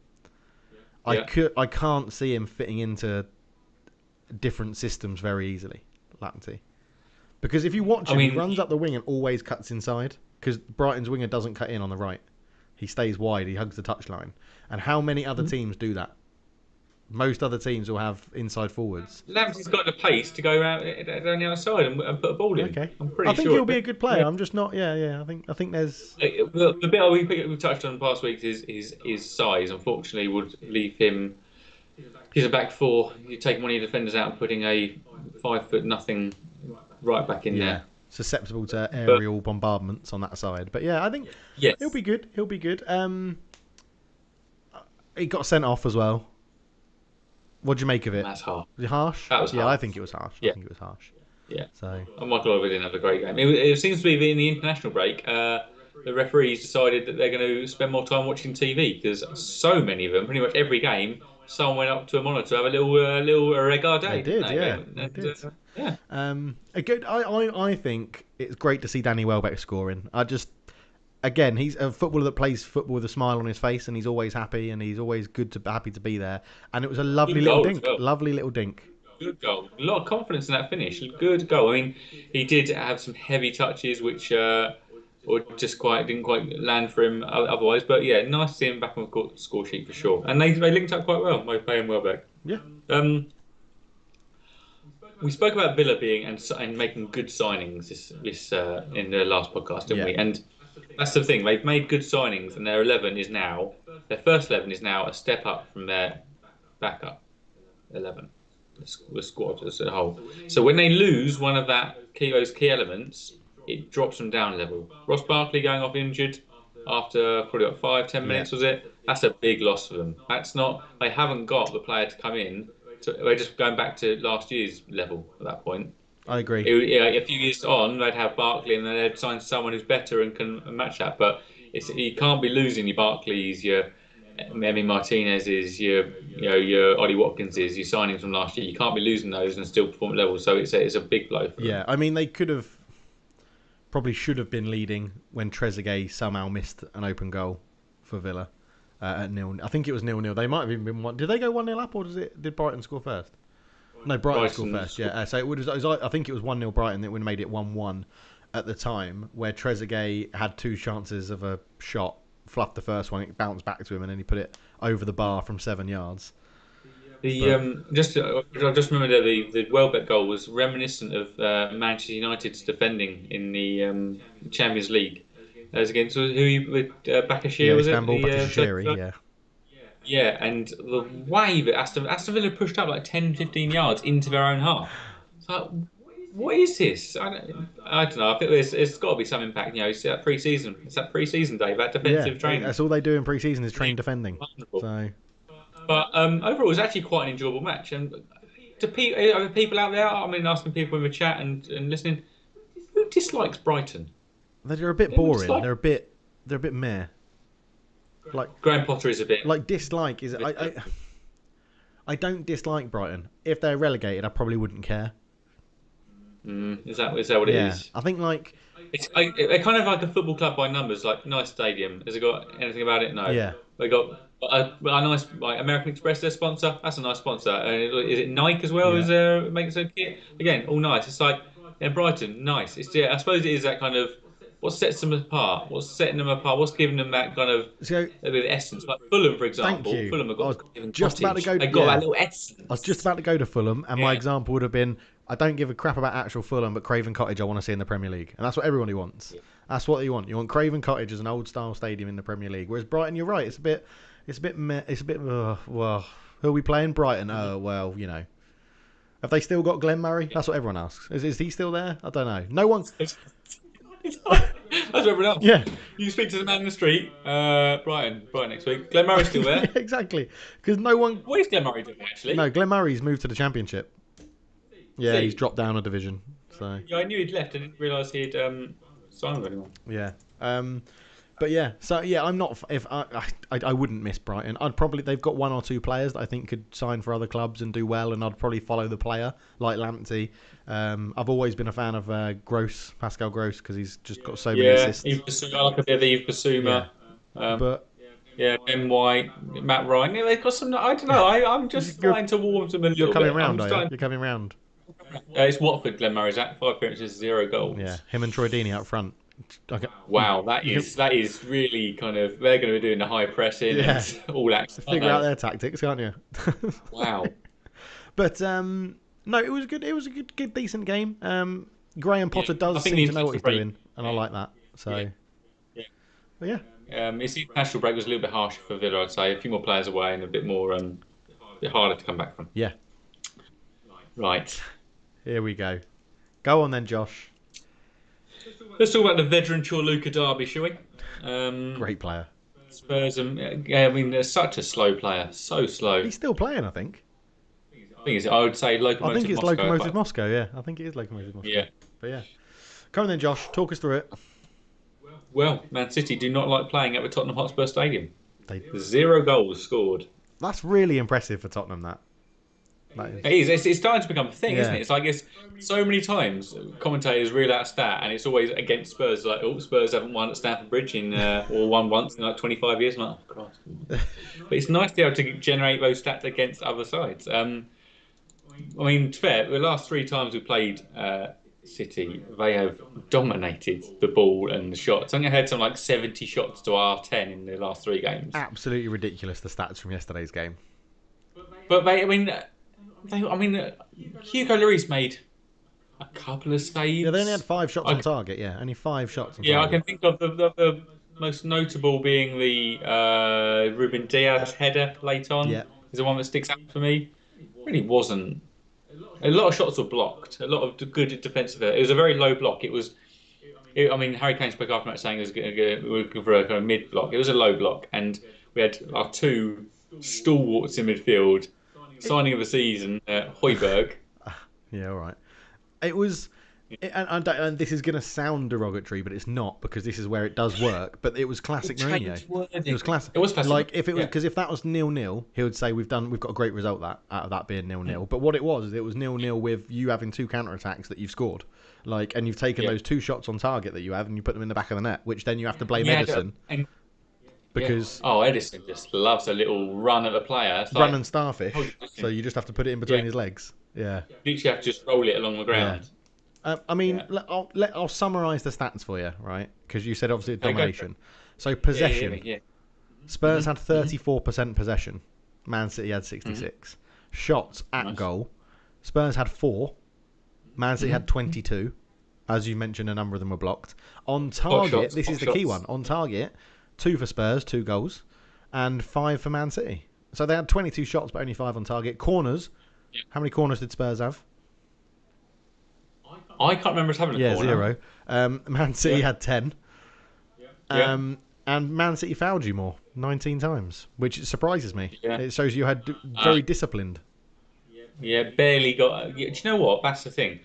Yeah. I can't see him fitting into different systems very easily, Lamptey. Because if you watch him, he mean, runs up the wing and always cuts inside. Because Brighton's winger doesn't cut in on the right. He stays wide. He hugs the touchline. And how many other teams do that? Most other teams will have inside forwards. Lamptey's got the pace to go around down the outside and put a ball in. Okay, I'm I pretty think sure. he'll be a good player. Yeah. I'm just not. Yeah. I think there's. The bit we've touched on in past weeks is his size. Unfortunately, would leave him. He's a back four. You're taking one of your defenders out and putting a 5 foot nothing right back in there. Susceptible to aerial bombardments on that side. But yeah, I think he'll be good. He'll be good. He got sent off as well. What do you make of it? That's harsh. Was it harsh? That was harsh. I think it was harsh. Yeah. I think it was harsh. Yeah. So. Oh my God, we didn't have a great game. It seems to be in the international break. The referees decided that they're going to spend more time watching TV because so many of them, pretty much every game, someone went up to a monitor to have a little regard day. They did, yeah. A good. I think it's great to see Danny Welbeck scoring. Again, he's a footballer that plays football with a smile on his face, and he's always happy, and he's always happy to be there. And it was a lovely little dink. Well. Lovely little dink. Good goal. A lot of confidence in that finish. Good goal. I mean, he did have some heavy touches, which didn't quite land for him otherwise. But yeah, nice to see him back on the score sheet for sure. And they linked up quite well by playing Welbeck. Yeah. We spoke about Villa being and making good signings this in the last podcast, didn't we? And that's the thing. They've made good signings, and their first 11 is now a step up from their backup 11. The squad as a whole. So when they lose one of those key elements, it drops them down a level. Ross Barkley going off injured after probably 5-10 minutes, was it? That's a big loss for them. They haven't got the player to come in. They're just going back to last year's level at that point. I agree. A few years on, they'd have Barkley and then they'd sign someone who's better and can match that. But you can't be losing your Barkleys, your Emi Martinez's, your Ollie Watkins's, your signings from last year. You can't be losing those and still perform at level. So it's a big blow for them. Yeah, I mean, they probably should have been leading when Trezeguet somehow missed an open goal for Villa at 0. I think it was 0-0. They might have even been 1. Did they go 1-0 up, or did Brighton score first? No, Brighton scored first. Yeah, so I think it was 1-0 Brighton that would have made it 1-1 at the time, where Trezeguet had 2 chances of a shot, fluffed the first one, it bounced back to him, and then he put it over the bar from 7 yards. I just remember the Welbeck goal was reminiscent of Manchester United's defending in the Champions League. As against Bakashir, was it? Istanbul, Bakashiri, yeah. Yeah, and the way that Aston Villa pushed up like 10-15 yards into their own half. It's like, what is this? I don't know. I think there's got to be some impact. It's that pre-season. It's that pre-season day, that defensive training. That's all they do in pre-season is train defending. So. But overall, it was actually quite an enjoyable match. And are there people out there? I mean, asking people in the chat and listening, who dislikes Brighton? They're a bit boring. They're a bit meh. Like Graham Potter is a bit. Like dislike is I don't dislike Brighton. If they're relegated, I probably wouldn't care. Is that what it is? I think they're kind of like a football club by numbers. Like, nice stadium. Has it got anything about it? No. Yeah. They got a nice American Express, their sponsor. That's a nice sponsor. Is it Nike as well? Yeah. Is making some kit? Again, all nice. It's like Brighton, nice. I suppose it is that kind of. What sets them apart? What's setting them apart? What's giving them that kind of a bit of essence? Like Fulham, for example. Thank you. Fulham have got just about to go. They got that little essence. I was just about to go to Fulham, and my example would have been: I don't give a crap about actual Fulham, but Craven Cottage I want to see in the Premier League, and that's what everybody wants. Yeah. That's what you want. You want Craven Cottage as an old style stadium in the Premier League. Whereas Brighton, you're right. It's a bit. Well, who are we playing? Brighton. Oh well, Have they still got Glenn Murray? That's what everyone asks. Is he still there? I don't know. No one. That's everyone else. Yeah. You speak to the man in the street, Brighton next week. Glenn Murray's still there. Exactly. Because no one. What is Glenn Murray doing, actually? No, Glenn Murray's moved to the Championship. Yeah, he's dropped down a division. So. Yeah, I knew he'd left. I didn't realise he'd signed with anyone. Yeah. But yeah, so yeah, I'm not. If I wouldn't miss Brighton. They've got 1 or 2 players that I think could sign for other clubs and do well, and I'd probably follow the player like Lamptey. I've always been a fan of Pascal Gross, because he's just got so many assists. I like a bit of Yves Bissouma. Ben White, Matt Ryan. Yeah, they've got some. I don't know. I'm just starting to warm to them a little bit. You're coming round, are you? You're coming round. It's Watford. Glenn Murray's at 5 appearances, 0 goals. Yeah, him and Troy Deeney up front. Okay. Wow, that is really kind of they're going to be doing the high pressing Yeah. and all that, aren't Figure out they? their tactics, can't you? Wow. But no, it was good. It was a good decent game. Graham Yeah, Potter I does think the seem to know what international he's break. doing, and I Yeah, like that. yeah, So, yeah. but yeah, His international break was a little bit harsher for Villa, I'd say. A few more players away and a bit more, bit harder to come back from. yeah. Right. Here we go. Go on then, Josh. Let's talk about the veteran Luka Derby, shall we? Great player. Spurs, yeah, I mean, they're such a slow player, so slow. He's still playing, I think. Thing is, I would say I think Lokomotiv it's Moscow. Lokomotiv Moscow. Yeah, I think it is Lokomotiv Moscow. Yeah. But yeah, come on then, Josh. Talk us through it. Well, Man City do not like playing at the Tottenham Hotspur Stadium. They, 0 goals scored. that's really impressive for Tottenham. That It is. It's starting to become a thing, isn't Yeah. it? It's like it's so many times commentators reel out a stat, and it's always against Spurs. Like, oh, Spurs haven't won at Stamford Bridge or won once in like 25 years. I'm like, oh, Christ. But it's nice to be able to generate those stats against other sides. I mean, to be fair, the last 3 times we played City, they have dominated the ball and the shots. I think I had some like 70 shots to our 10 in the last 3 games. Absolutely ridiculous. The stats from yesterday's game. But Hugo Lloris made a couple of saves. Yeah, they only had 5 shots on target. Yeah, only 5 shots on Yeah, I target. can think of the most notable being the Ruben Diaz header late on. Yeah. Is the one that sticks out for me. It really wasn't. A lot of shots were blocked. A lot of good defensive. It was a very low block. I mean, Harry Kane spoke after match saying we were looking for a kind of mid block. It was a low block, and we had our 2 stalwarts in midfield. Signing of the season, Højbjerg. Yeah, all right. It was, and this is going to sound derogatory, but it's not because this is where it does work. But it was classic Mourinho. It was classic. It was classic. Like if it was because if that was 0-0, he would say we've got a great result out of that being 0-0. But what it was 0-0 with you having 2 counter attacks that you've scored, and you've taken those 2 shots on target that you have and you put them in the back of the net, which then you have to blame Edison. Because Edison just loves a little run at the player. It's run like, and starfish, so you just have to put it in between his legs. Yeah, literally have to just roll it along the ground. I mean, I'll summarise the stats for you, right? Because you said obviously domination. So possession. Spurs had 34% possession. Man City had 66. Shots at goal. Spurs had 4. Man City had 22. As you mentioned, a number of them were blocked. On target, this is the key one. On target, 2 for Spurs, 2 goals, and 5 for Man City. So they had 22 shots, but only 5 on target. Corners. How many corners did Spurs have? I can't remember us having a corner. 0. Man City had 10. And Man City fouled you more, 19 times, which surprises me. Yeah. It shows you had very disciplined. Yeah, barely got. Do you know what? That's the thing.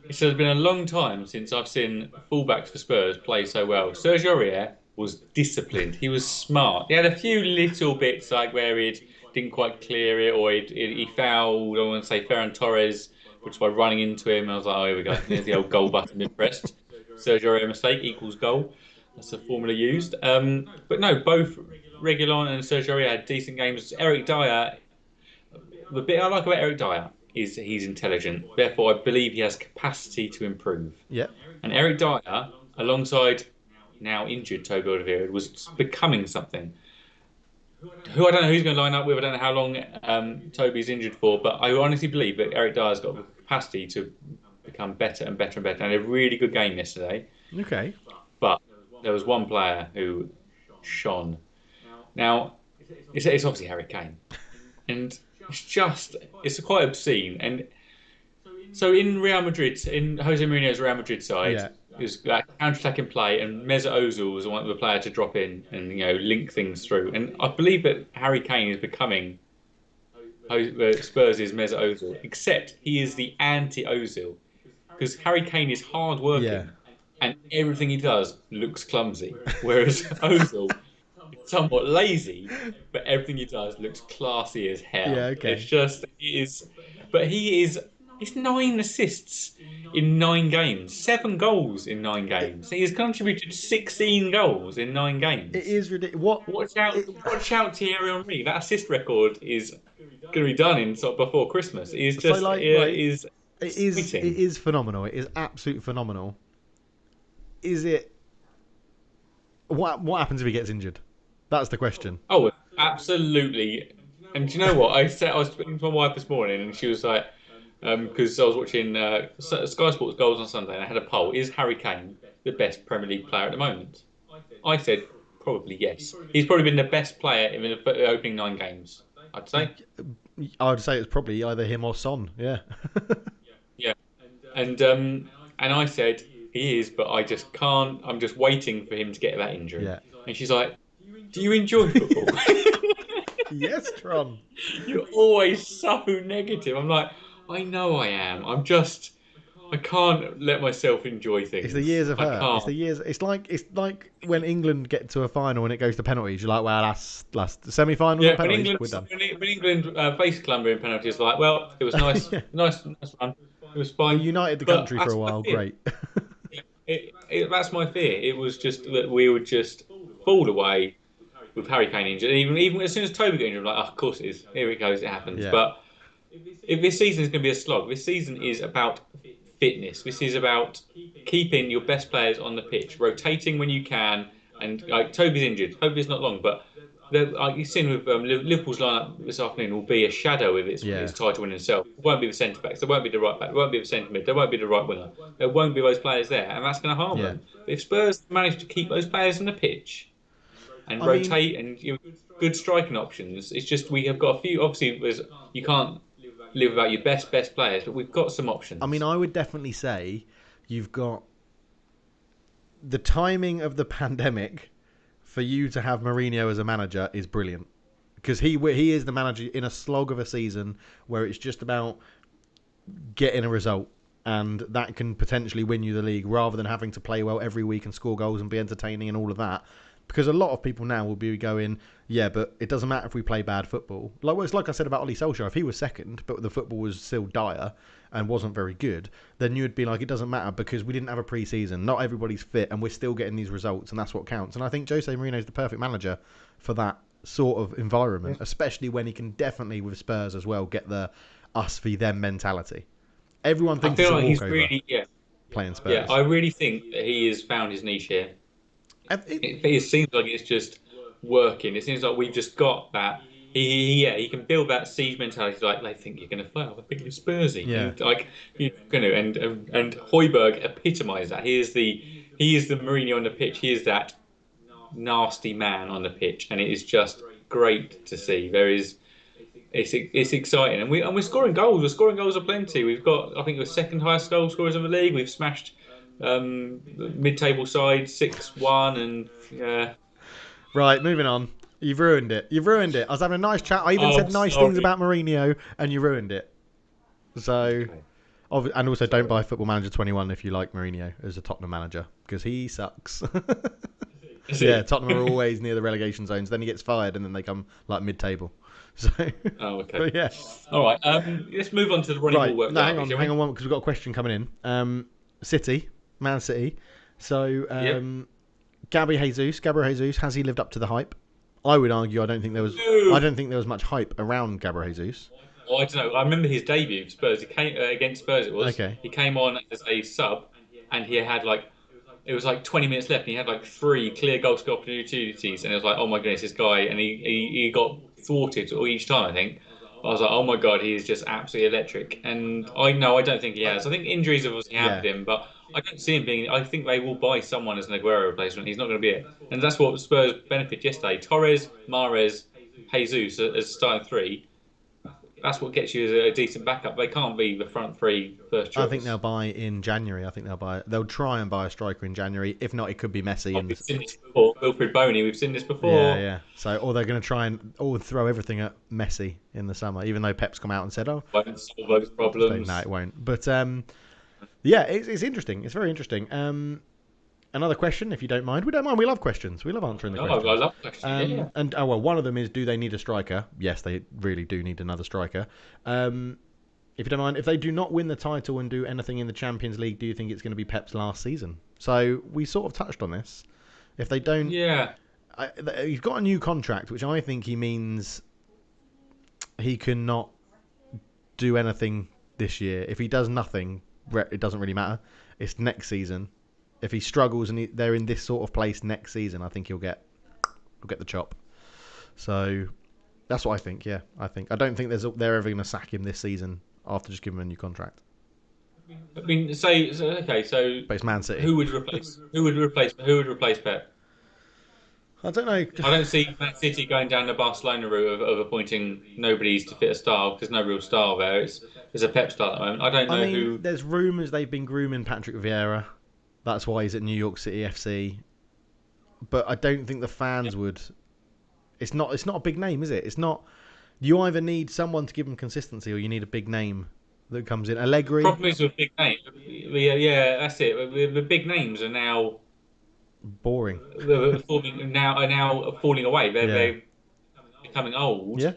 It's been a long time since I've seen fullbacks for Spurs play so well. Sergio Aurier was disciplined. He was smart. He had a few little bits like where he didn't quite clear it, or he fouled. I want to say Ferran Torres, which by running into him, I was like, oh, here we go. There's the old goal button been pressed. Sergio Aurier mistake equals goal. That's the formula used. But no, both Reguilon and Sergio Aurier had decent games. Eric Dyer. The bit I like about Eric Dyer is he's intelligent. Therefore, I believe he has capacity to improve. Yeah. And Eric Dyer, alongside now injured Toby Alderweireld, was becoming something. Who I don't know who's going to line up with. I don't know how long Toby's injured for, but I honestly believe that Eric Dyer's got the capacity to become better and better and better. And a really good game yesterday. Okay. But there was one player who shone. Now, it's obviously Harry Kane. And it's quite obscene. And so in Real Madrid, in Jose Mourinho's Real Madrid side, it was that counter-attacking play, and Mesut Ozil was one of the player to drop in and link things through. And I believe that Harry Kane is becoming Spurs' Mesut Ozil, except he is the anti-Ozil, because Harry Kane is hard-working, and everything he does looks clumsy, whereas Ozil is somewhat lazy, but everything he does looks classy as hell. Yeah, okay. It's 9 assists in 9 games, 7 goals in 9 games. He's contributed 16 goals in 9 games. It is ridiculous. Watch out, Thierry Henry. That assist record is going to be done in before Christmas. It is just it is phenomenal. It is absolutely phenomenal. Is it What happens if he gets injured? That's the question. Oh, absolutely. And do you know what? I was speaking to my wife this morning, and she was like, because I was watching Sky Sports Goals on Sunday, and I had a poll: Is Harry Kane the best Premier League player at the moment? I said probably yes. He's probably been the best player in the opening 9 games, I'd say. I would say it's probably either him or Son. Yeah. Yeah. And I said he is, but I just can't. I'm just waiting for him to get that injury. Yeah. And she's like, "Do you enjoy football?" Yes, Tron. You're always so negative. I'm like, I know I am. I can't let myself enjoy It's the things. years of I hurt. It's can't. the years. It's like when England get to a final and it goes to penalties. You're like, well, that's the semi-finals Yeah, and penalties. We're done. When England faced Colombia in penalties, like, well, it was nice, Yeah. nice run. It was We fine. united the But country for that's a my while. fear. Great. That's my fear. It was just that we would just fall away with Harry Kane injured. Even as soon as Toby got injured, I'm like, oh, of course it is. Here it goes. It happens. Yeah. But if this season is going to be a slog, this season is about fitness. This is about keeping your best players on the pitch, rotating when you can. And like Toby's injured. Toby's not long, but like you've seen with Liverpool's lineup this afternoon will be a shadow of its Yeah. title in itself. It won't be the centre backs. There won't be the right back. There won't be the centre mid. There won't be the right winger. There won't be those players there, and that's going to harm Yeah. them. But if Spurs manage to keep those players on the pitch and I mean, rotate and good striking options, it's just we have got a few. Obviously, you can't live without your best players, but we've got some options. I would definitely say you've got the timing of the pandemic for you to have Mourinho as a manager is brilliant because he is the manager in a slog of a season where it's just about getting a result and that can potentially win you the league rather than having to play well every week and score goals and be entertaining and all of that. Because a lot of people now will be going, yeah, but it doesn't matter if we play bad football. It's like I said about Ole Solskjaer. If he was second, but the football was still dire and wasn't very good, then you would be like, it doesn't matter because we didn't have a pre-season. Not everybody's fit, and we're still getting these results, and that's what counts. And I think Jose Mourinho is the perfect manager for that sort of environment, especially when he can definitely, with Spurs as well, get the us v them mentality. Everyone I thinks it's feel a like he's walkover really playing yeah. Spurs. I really think that he has found his niche here. It seems like it's just working. It seems like we've just got that. He can build that siege mentality. Like they think you're going to fail. They think you're Spursy, Yeah. and like you're going to. And Højbjerg epitomised that. He is the Mourinho on the pitch. He is that nasty man on the pitch, and it is just great to see. It's exciting, and we're scoring goals. We're scoring goals aplenty. We've got I think the second highest goal scorers in the league. We've smashed mid-table side 6-1, and Right, moving on. You've ruined it. You've ruined it. I was having a nice chat. I even oh, said nice things sorry. about Mourinho, and you ruined it. So, and also don't buy Football Manager 21 if you like Mourinho as a Tottenham manager, because he sucks. Yeah, Tottenham are always near the relegation zones. Then he gets fired, and then they come like mid-table. So, Oh, okay. but yeah. All right. Let's move on to the Ronnie Right. Woolwork No, derby, shall hang we? on one because we've got a question coming in. City, Man City. So, Yep. Gabriel Jesus, has he lived up to the hype? I would argue I don't think there was much hype around Gabriel Jesus. Oh, I don't know. I remember his debut for Spurs. He came against Spurs. It was. Okay. He came on as a sub, and he had it was like 20 minutes left, and he had like 3 clear goal score opportunities, and it was like, oh my goodness, this guy, and he got thwarted each time. I think. I was like, oh my god, he is just absolutely electric. And I don't think he has. I think injuries have obviously hampered him, but I don't see him being. I think they will buy someone as an Aguero replacement. He's not going to be it, and that's what Spurs benefited yesterday. Torres, Mahrez, Jesus as starting 3. That's what gets you a decent backup. They can't be the front 3 first choice. I think they'll buy in January. They'll try and buy a striker in January. If not, it could be Messi. We've seen this before. Wilfred Boney. We've seen this before. Yeah. So, or they're going to try and throw everything at Messi in the summer, even though Pep's come out and said, "Oh, Won't solve those problems." no, it won't." But yeah, it's interesting. It's very interesting. Another question, if you don't mind. We don't mind. We love questions. We love answering the questions. I love questions. Yeah. And one of them is: do they need a striker? Yes, they really do need another striker. If you don't mind, if they do not win the title and do anything in the Champions League, do you think it's going to be Pep's last season? So we sort of touched on this. If they don't, Yeah. he's got a new contract, which I think he means he cannot do anything this year. If he does nothing, it doesn't really matter. It's next season. If he struggles and they're in this sort of place next season, I think he'll get the chop. So that's what I think. Yeah, I don't think they're ever going to sack him this season after just giving him a new contract. I mean, so But it's Man City. who would replace Pep? I don't know. I don't see Man City going down the Barcelona route of appointing nobodies to fit a star because there's no real star there. It's a Pep star at the moment. I don't I know mean, who. there's rumours they've been grooming Patrick Vieira. That's why he's at New York City FC. But I don't think the fans would. It's not a big name, is it? It's not. You either need someone to give them consistency, or you need a big name that comes in. Allegri. Problem is with big names. Yeah, that's it. The big names are now Boring. are now falling away. Yeah. They're becoming old. Yeah.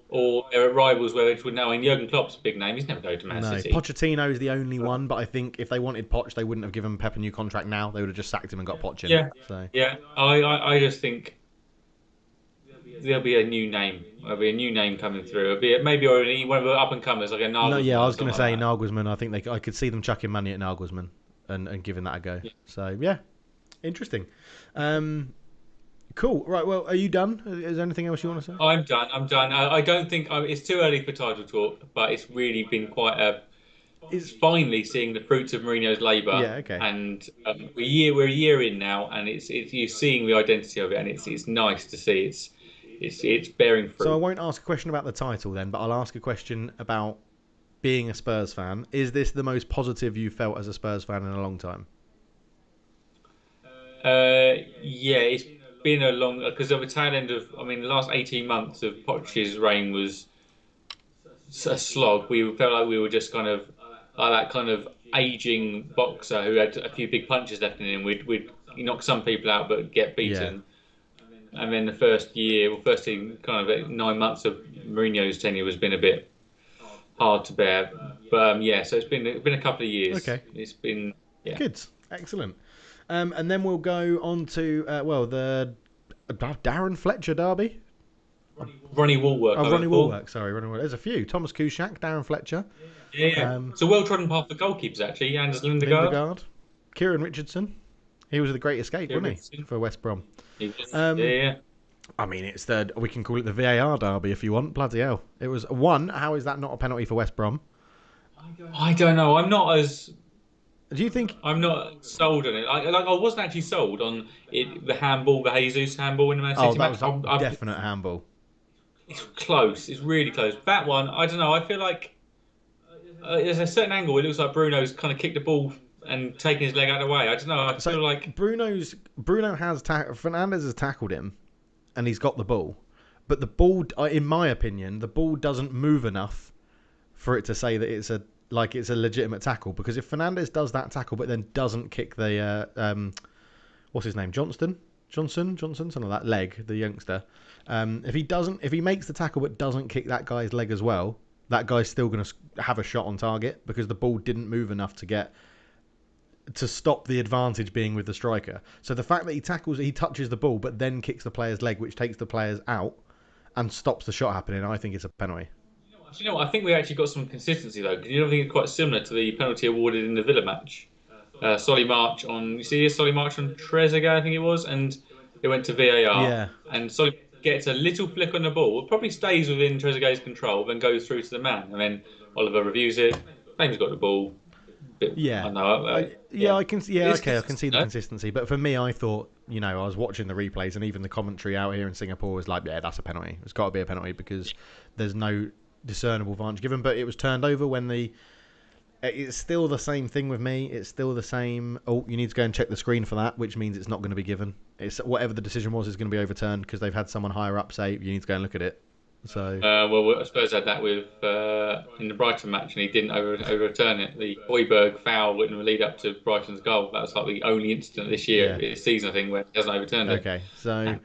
Or they're at rivals where they would know. And Jurgen Klopp's a big name. He's never going to Man No, City. Pochettino is the only one, but I think if they wanted Poch, they wouldn't have given Pep a new contract now. They would have just sacked him and got Poch in. Yeah. So. Yeah. I just think there'll be a new name. There'll be a new name coming through. It'll be maybe already one of the up and comers like a Nagelsmann. No, yeah, I was going to say like Nagelsmann. I think I could see them chucking money at Nagelsmann and giving that a go. Yeah. So yeah, interesting. Cool. Right. Well, are you done? Is there anything else you want to say? I'm done. I don't think it's too early for title talk, but it's really been quite It's finally seeing the fruits of Mourinho's labour. Yeah. Okay. And we're a year in now, and it's you're seeing the identity of it, and it's nice to see it's bearing fruit. So I won't ask a question about the title then, but I'll ask a question about being a Spurs fan. Is this the most positive you've felt as a Spurs fan in a long time? Yeah, it's been a long because of the tail end of. I mean, the last 18 months of Poch's reign was a slog. We felt like we were just kind of that kind of aging boxer who had a few big punches left in him. We'd knock some people out but get beaten. Yeah. And then the first kind of 9 months of Mourinho's tenure has been a bit hard to bear. But yeah, so it's been a couple of years. Okay, it's been good, excellent. And then we'll go on to the Darren Fletcher derby. Ronnie Woolwork. Ronnie Woolwork. Sorry, Ronnie Woolwork. There's a few. Thomas Kuszczak, Darren Fletcher. Yeah. It's a well-trodden path for goalkeepers, actually. Anders Lindegaard. Kieran Richardson. He was the great escape, wasn't he, for West Brom? Yeah. I mean, we can call it the VAR derby if you want. Bloody hell. It was 1. How is that not a penalty for West Brom? I don't know. I'm not as... Do you think... I'm not sold on it. I wasn't actually sold on the handball, the Jesus handball in the Man City match. That was a definite handball. It's close. It's really close. That one, I don't know. I feel like there's a certain angle. It looks like Bruno's kind of kicked the ball and taken his leg out of the way. I don't know. I feel like Fernandes has tackled him, and he's got the ball. But the ball, in my opinion, the ball doesn't move enough for it to say that it's a legitimate tackle. Because if Fernandes does that tackle, but then doesn't kick the what's his name, Johnson, something like that, leg, the youngster. If he makes the tackle but doesn't kick that guy's leg as well, that guy's still going to have a shot on target because the ball didn't move enough to stop the advantage being with the striker. So the fact that he touches the ball but then kicks the player's leg, which takes the players out and stops the shot happening, I think it's a penalty. You know what? I think we actually got some consistency though, because you don't think it's quite similar to the penalty awarded in the Villa match. Solly March on Trezeguet, I think it was, and it went to VAR. Yeah. And Solly gets a little flick on the ball, it probably stays within Trezeguet's control, then goes through to the man, and then Oliver reviews it. Dame's got the ball. Yeah. I know. I can see the consistency, but for me, I thought, I was watching the replays, and even the commentary out here in Singapore was like, yeah, that's a penalty. It's got to be a penalty because there's no discernible advantage given, but it was turned over when it's still the same thing with me. It's still the same. Oh, you need to go and check the screen for that, which means it's not going to be given. It's whatever the decision was is going to be overturned because they've had someone higher up say you need to go and look at it. So I suppose I had that with in the Brighton match, and he didn't overturn it. The Højbjerg foul in the lead up to Brighton's goal. That was like the only incident this year, this season, I think, where he hasn't overturned it. Okay, so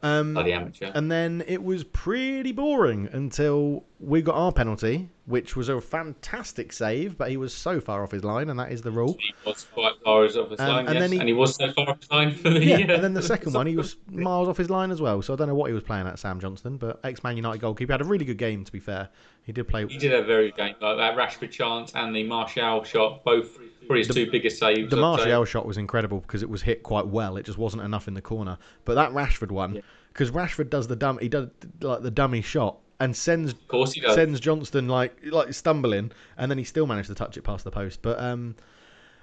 bloody amateur. And then it was pretty boring until we got our penalty, which was a fantastic save, but he was so far off his line, and that is the rule. He was quite far off his line, and he was so far off his line for the year. And then the second one, he was miles off his line as well. So I don't know what he was playing at, Sam Johnston, but ex-Man United goalkeeper. Had a really good game, to be fair. He did play. He did a very good game. Like that Rashford chance and the Martial shot, both probably his two biggest saves. The I'd say. Martial shot was incredible because it was hit quite well. It just wasn't enough in the corner. But that Rashford one, because Rashford does he does like the dummy shot and sends Of course he does. Johnston like stumbling, and then he still managed to touch it past the post. But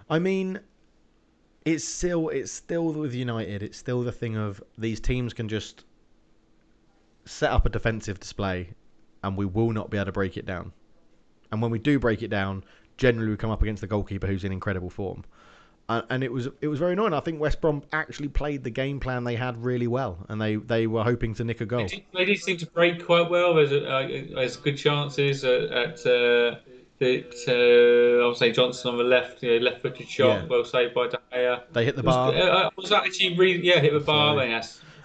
I mean, it's still with United. It's still the thing of these teams can just set up a defensive display, and we will not be able to break it down. And when we do break it down, generally we come up against the goalkeeper who's in incredible form. And it was very annoying. I think West Brom actually played the game plan they had really well, and they were hoping to nick a goal. They did seem to break quite well. There's good chances I'll say Johnson on the left, left-footed shot, well saved by De Gea. They hit the bar. Was that actually hit the bar?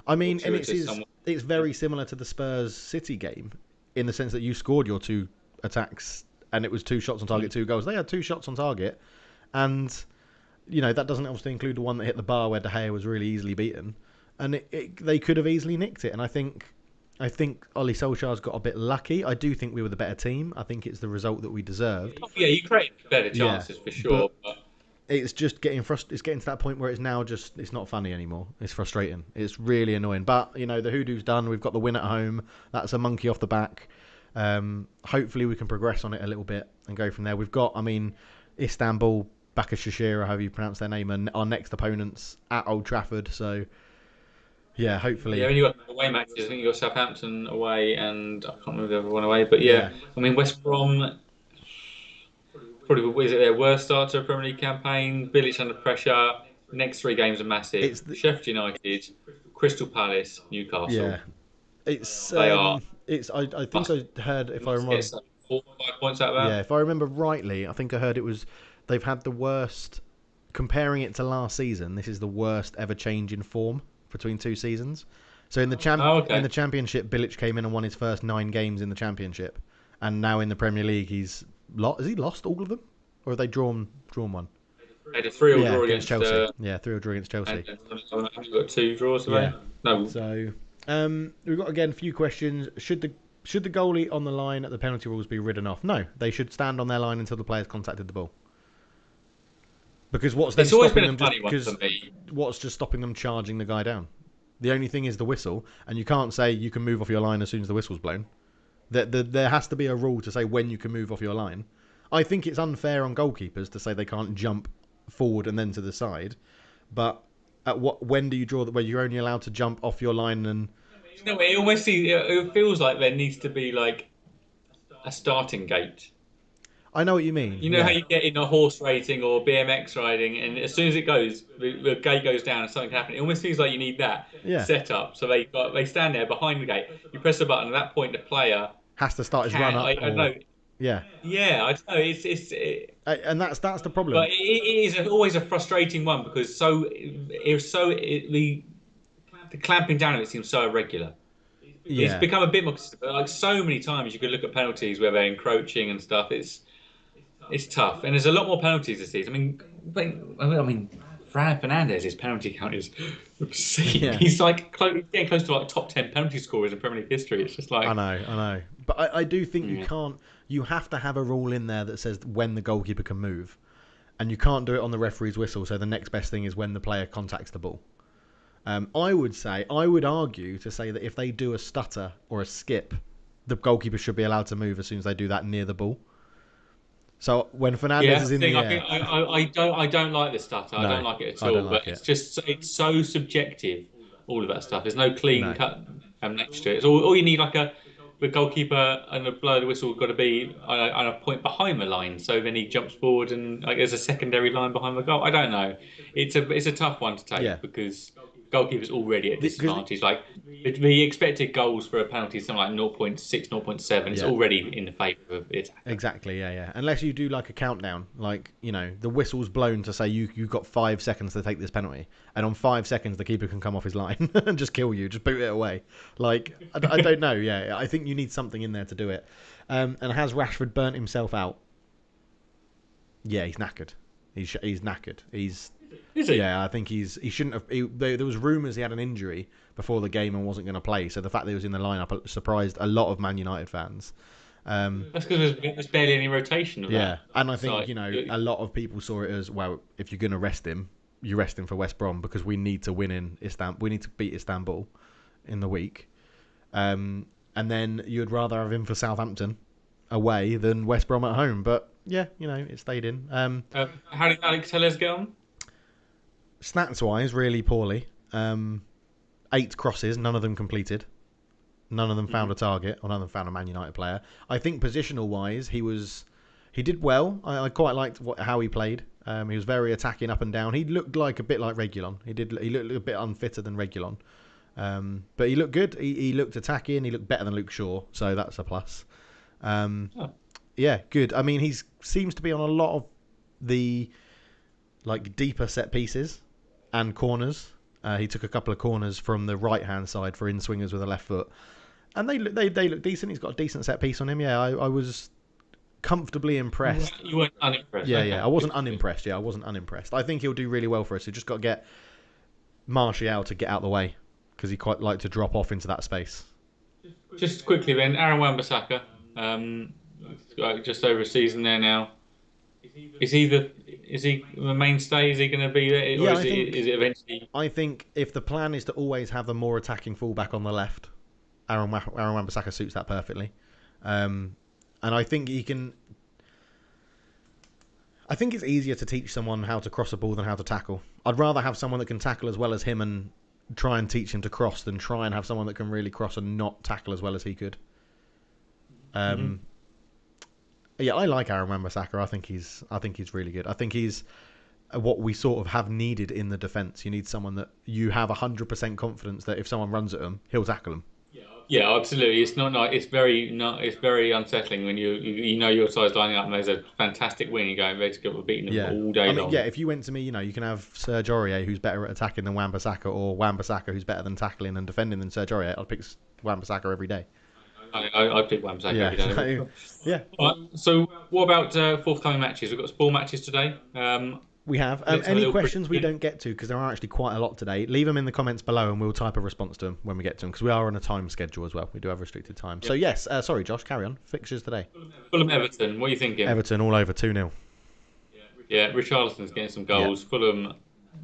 I mean, and it's very similar to the Spurs City game in the sense that you scored your 2 attacks and it was 2 shots on target, 2 goals. They had 2 shots on target, and that doesn't obviously include the one that hit the bar where De Gea was really easily beaten, and they could have easily nicked it. And I think Ole Solskjaer's got a bit lucky. I do think we were the better team. I think it's the result that we deserved. Oh, yeah, you created better chances for sure. But it's just getting It's getting to that point where it's now it's not funny anymore. It's frustrating. It's really annoying. But the hoodoo's done. We've got the win at home. That's a monkey off the back. Hopefully we can progress on it a little bit and go from there. We've got, Istanbul, Bakashishira, however you pronounce their name, and our next opponents at Old Trafford. So. Yeah, hopefully. Yeah, when you got away matches, I think you got Southampton away, and I can't remember the other one away. But yeah. West Brom probably is it their worst start to a Premier League campaign? Bilic under pressure. Next 3 games are massive. Sheffield United, Crystal Palace, Newcastle. Yeah, I think I heard, if I remember, 4 or 5 points out of that. Yeah, if I remember rightly, I think I heard it was they've had the worst. Comparing it to last season, this is the worst ever change in form between 2 seasons. So in the in the Championship, Bilic came in and won his first 9 games in the Championship, and now in the Premier League, has he lost all of them, or have they drawn one? They had a 3-3 draw against Chelsea. 3-3 draw against Chelsea. And we've got 2 draws today. No. So we've got again a few questions. Should the goalie on the line at the penalty rules be ridden off? No, they should stand on their line until the player's contacted the ball. Because what's just stopping them charging the guy down? The only thing is the whistle, and you can't say you can move off your line as soon as the whistle's blown. There has to be a rule to say when you can move off your line. I think it's unfair on goalkeepers to say they can't jump forward and then to the side, but when do you draw that where you're only allowed to jump off your line? And it feels like there needs to be like a starting gate. I know what you mean. You know how you get in a horse racing or BMX riding, and as soon as it goes, the gate goes down and something happens. It almost feels like you need that set up. So they stand there behind the gate. You press a button, and at that point the player has to start his run up. I don't know. Yeah. Yeah, I don't know. And that's the problem. But it is always a frustrating one because the clamping down of it seems so irregular. Yeah. It's become a bit more like so many times you could look at penalties where they're encroaching and stuff. It's tough, and there's a lot more penalties this season. Fran Fernandez's penalty count is obscene. Yeah. He's like getting close to like top 10 penalty scorers in Premier League history. It's just like I know, but I do think you can't. You have to have a rule in there that says when the goalkeeper can move, and you can't do it on the referee's whistle. So the next best thing is when the player contacts the ball. I would argue to say that if they do a stutter or a skip, the goalkeeper should be allowed to move as soon as they do that near the ball. So when Fernandez is in the air, I don't like this stutter. I don't like it at all. But it's so subjective. All of that stuff. There's no clean cut next to it. It's all you need the goalkeeper and the blow of the whistle got to be on a point behind the line. So then he jumps forward and there's a secondary line behind the goal. I don't know. It's a tough one to take because goalkeeper's already at disadvantage. Like the expected goals for a penalty is something like 0.6, 0.7. It's already in the favour of it. Exactly, yeah. Unless you do like a countdown, like the whistle's blown to say you've got 5 seconds to take this penalty, and on 5 seconds the keeper can come off his line and just kill you, just boot it away. Like I don't know. Yeah, I think you need something in there to do it. And has Rashford burnt himself out? Yeah, he's knackered. He's knackered. Is he? Yeah, I think he shouldn't have. There was rumours he had an injury before the game and wasn't going to play. So the fact that he was in the lineup surprised a lot of Man United fans. That's because there's barely any rotation of Yeah, that and I think, side. a lot of people saw it as, well, if you're going to rest him, you rest him for West Brom because we need to win in Istanbul. We need to beat Istanbul in the week. And then you'd rather have him for Southampton away than West Brom at home. But yeah, it stayed in. How did Alex Telles get on? Stats wise, really poorly. 8 crosses, none of them completed. None of them found a target, or none of them found a Man United player. I think positional wise, he did well. I quite liked how he played. He was very attacking up and down. He looked a bit like Reguilon. He looked a bit unfitter than Reguilon. But he looked good. He looked attacking. He looked better than Luke Shaw, so that's a plus. Yeah, good. I mean, he seems to be on a lot of the deeper set pieces and corners. He took a couple of corners from the right hand side for in swingers with a left foot, and they look decent. He's got a decent set piece on him. Yeah, I was comfortably impressed. You weren't unimpressed. Yeah, okay. yeah. I wasn't unimpressed. Yeah, I wasn't unimpressed. I think he'll do really well for us. We just got to get Martial to get out of the way because he quite like to drop off into that space. Just quickly then, Aaron Wan-Bissaka, just over a season there now. Is he the mainstay? Is he going to be there, or is it eventually? I think if the plan is to always have the more attacking fullback on the left, Aaron Wan-Bissaka suits that perfectly. And I think he can. I think it's easier to teach someone how to cross a ball than how to tackle. I'd rather have someone that can tackle as well as him and try and teach him to cross than try and have someone that can really cross and not tackle as well as he could. Yeah, I like Aaron Wan-Bissaka. I think he's really good. I think he's what we sort of have needed in the defence. You need someone that you have 100% confidence that if someone runs at him, he'll tackle him. Yeah, absolutely. It's not nice. It's very unsettling when you know your side's lining up and there's a fantastic wing. You go ready to get beaten all day long. Yeah. If you went to me, you can have Serge Aurier who's better at attacking than Wan-Bissaka, or Wan-Bissaka who's better than tackling and defending than Serge Aurier. I'd pick Wan-Bissaka every day. I'd pick Wan-Bissaka every day. Yeah. Right, so what about forthcoming matches? We've got 4 matches today. We have. Any questions we don't get to, because there are actually quite a lot today, leave them in the comments below and we'll type a response to them when we get to them, because we are on a time schedule as well. We do have restricted time. Yep. So yes, sorry Josh, carry on. Fixtures today. Fulham Everton, what are you thinking? Everton all over 2-0. Yeah, Richarlison's getting some goals. Yeah. Fulham,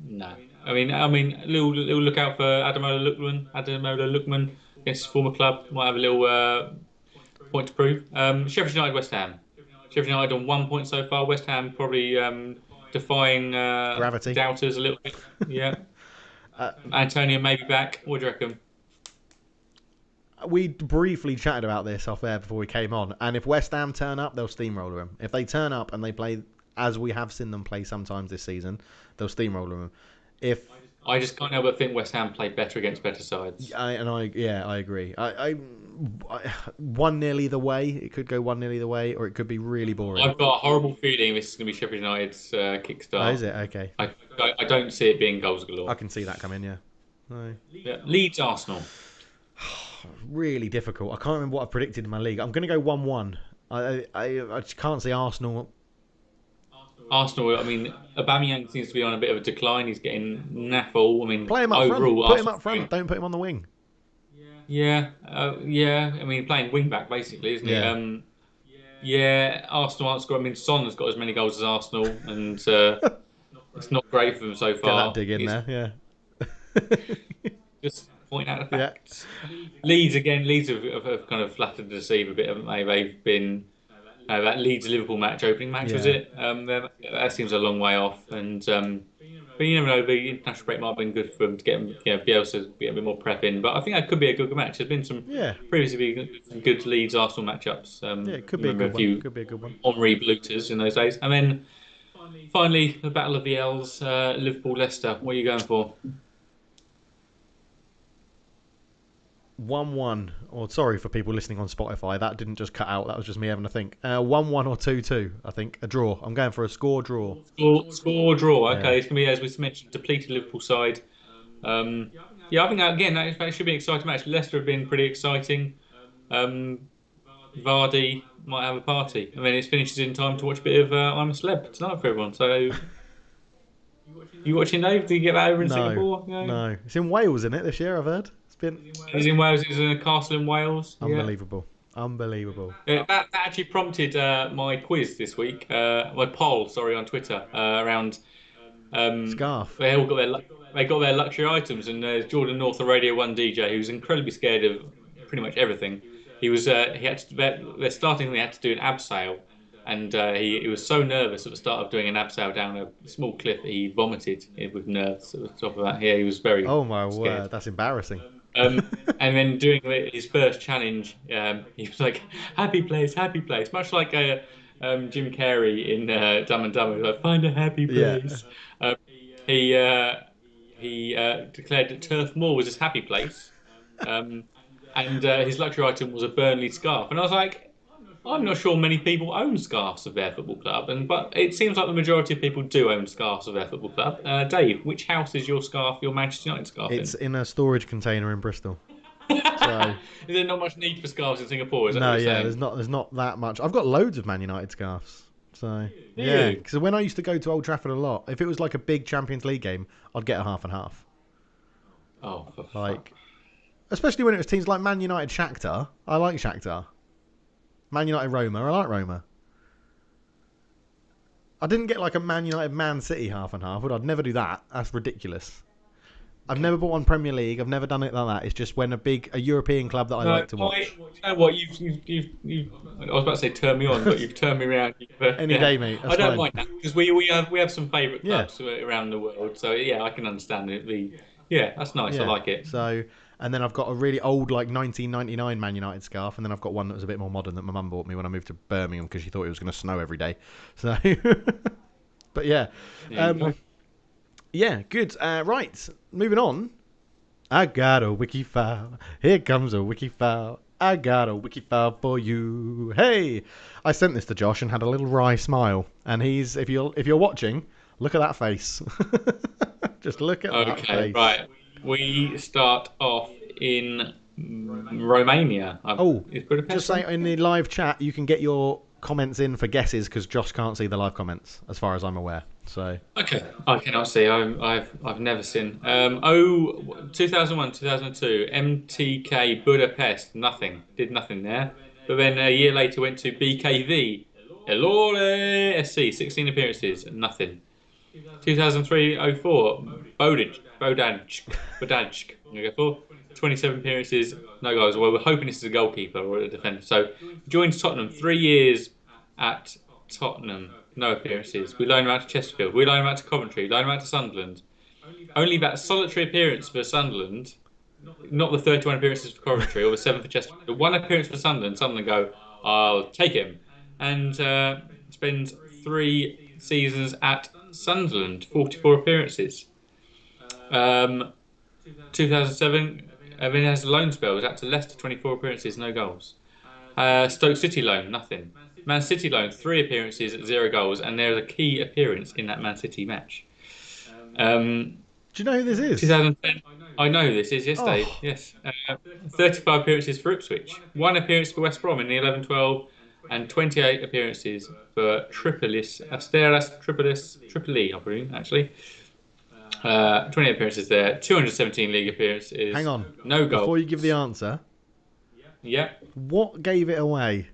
no. I mean, little look out for Ademola Lookman against his former club. Might have a little point to prove. Sheffield United, West Ham. Sheffield United on 1 point so far. West Ham probably defying gravity, doubters a little bit. Yeah. Antonio maybe back. What do you reckon? We briefly chatted about this off air before we came on, and if West Ham turn up, they'll steamroller them. If they turn up and they play as we have seen them play sometimes this season, they'll steamroller them. I just can't help but think West Ham play better against better sides. I agree. I 1-0 either way. It could go 1-0 either way, or it could be really boring. I've got a horrible feeling this is going to be Sheffield United's kickstart. Oh, is it? Okay. I don't see it being goals galore. I can see that coming, yeah. No. Yeah. Leeds, Arsenal. Really difficult. I can't remember what I predicted in my league. I'm going to go 1-1. I just can't see Arsenal. I mean, Aubameyang seems to be on a bit of a decline. He's getting naffle. I mean, play him up overall, front. Put him up front. Don't put him on the wing. Yeah. I mean, playing wing back basically, isn't he? Yeah. Arsenal aren't scoring. I mean, Son has got as many goals as Arsenal, and it's not great for them so far. Get that dig in there, yeah. Just point out the facts. Yeah. Leeds have kind of flattered to deceive a bit, haven't they? They've been. That Leeds-Liverpool match, opening match, was it? That seems a long way off. And but you never know, the international break might have been good for them to get be able to get a bit more prep in. But I think that could be a good match. There's been some previously good Leeds-Arsenal matchups. It could be a good one. Could be a good one. Henri blooters in those days. And then finally, the Battle of the L's, Liverpool-Leicester. What are you going for? 1-1, or sorry for people listening on Spotify, that didn't just cut out, that was just me having to think. 1-1 or 2-2, I think. A draw. I'm going for a score draw. Score draw, okay. It's going to be, as we mentioned, depleted Liverpool side. I think that should be an exciting match. Leicester have been pretty exciting. Vardy might have a party. I mean, it finishes in time to watch a bit of I'm a Celeb tonight for everyone. So, you watching, Dave? Did you get that over in Singapore? No. It's in Wales, isn't it, this year, I've heard? He's in Wales. He's in a castle in Wales. Unbelievable. Unbelievable. That actually prompted my quiz this week, my poll, sorry, on Twitter around. Um, Scarf. they all got they got their luxury items, and Jordan North, the Radio One DJ, who's incredibly scared of pretty much everything. He had to they're starting. They had to do an abseil, and he was so nervous at the start of doing an abseil down a small cliff that he vomited with nerves at the top of that. Yeah, he was very Oh my scared. word, that's embarrassing. And then doing his first challenge, he was like, happy place," much like Jim Carrey in Dumb and Dumber. He was like, "Find a happy Yeah. place." Um, he declared that Turf Moor was his happy place, um, and his luxury item was a Burnley scarf. And I was like, I'm not sure many people own scarves of their football club, but it seems like the majority of people do own scarves of their football club. Dave, which house is your Manchester United scarf It's in? in a storage container in Bristol. So Is there not much need for scarves in Singapore? Is that no, what you're yeah, saying? there's not that much. I've got loads of Man United scarves. So Do yeah, you? because when I used to go to Old Trafford a lot, if it was like a big Champions League game, I'd get a half and half. Oh, for fuck. Like, especially when it was teams like Man United, Shakhtar. I like Shakhtar. Man United, Roma. I like Roma. I didn't get like a Man United, Man City half and half. I'd never do that. That's ridiculous. I've never bought one Premier League. I've never done it like that. It's just when a European club that I No, like to watch. you know what? I was about to say turn me on, but you've turned me around. Any day, mate. That's I don't fine. mind that because we have some favourite Yeah. clubs around the world. So yeah, I can understand it. Yeah, that's nice. Yeah. I like it. So, and then I've got a really old, like 1999 Man United scarf, and then I've got one that was a bit more modern that my mum bought me when I moved to Birmingham because she thought it was going to snow every day. So, but yeah, There you go. yeah, good. Right, moving on. I got a Wikifile. Here comes a Wikifile. I got a Wikifile for you. Hey, I sent this to Josh and had a little wry smile. And he's, if you're watching, look at that face. Just look at that Okay, face. right. We start off in Romania. Oh, Is Budapest just say in the live chat you can get your comments in for guesses because Josh can't see the live comments as far as I'm aware. So Okay, I cannot see. I've never seen. 2001, 2002, MTK Budapest, nothing. Did nothing there. But then a year later went to BKV, Elore SC, 16 appearances, nothing. 2003-04, Bodansk, you go for 27 appearances, no goals. Well, we're hoping this is a goalkeeper or a defender. So joins Tottenham, 3 years at Tottenham, no appearances. We loaned him out to Chesterfield. We loaned him out to Coventry. We loaned him out to Sunderland. Only that solitary appearance for Sunderland, not the 31 appearances for Coventry or the 7 for Chesterfield. The 1 appearance for Sunderland, Sunderland go, I'll take him. And spends 3 seasons at Sunderland, 44 appearances. 2007, then he has a loan spell. He was out to Leicester, 24 appearances, no goals. Stoke City loan, nothing. Man City loan, 3 appearances, 0 goals, and there's a key appearance in that Man City match. do you know who this is? 2010, I know who this is, yes, Dave, Oh. yes. 35 appearances for Ipswich, 1 appearance for West Brom in the 11-12, and 28 appearances for Tripolis, Asteras Tripoli, I presume, actually. 28 appearances there, 217 league appearances. Hang on. No goal. Before you give the answer, Yeah. what gave it away?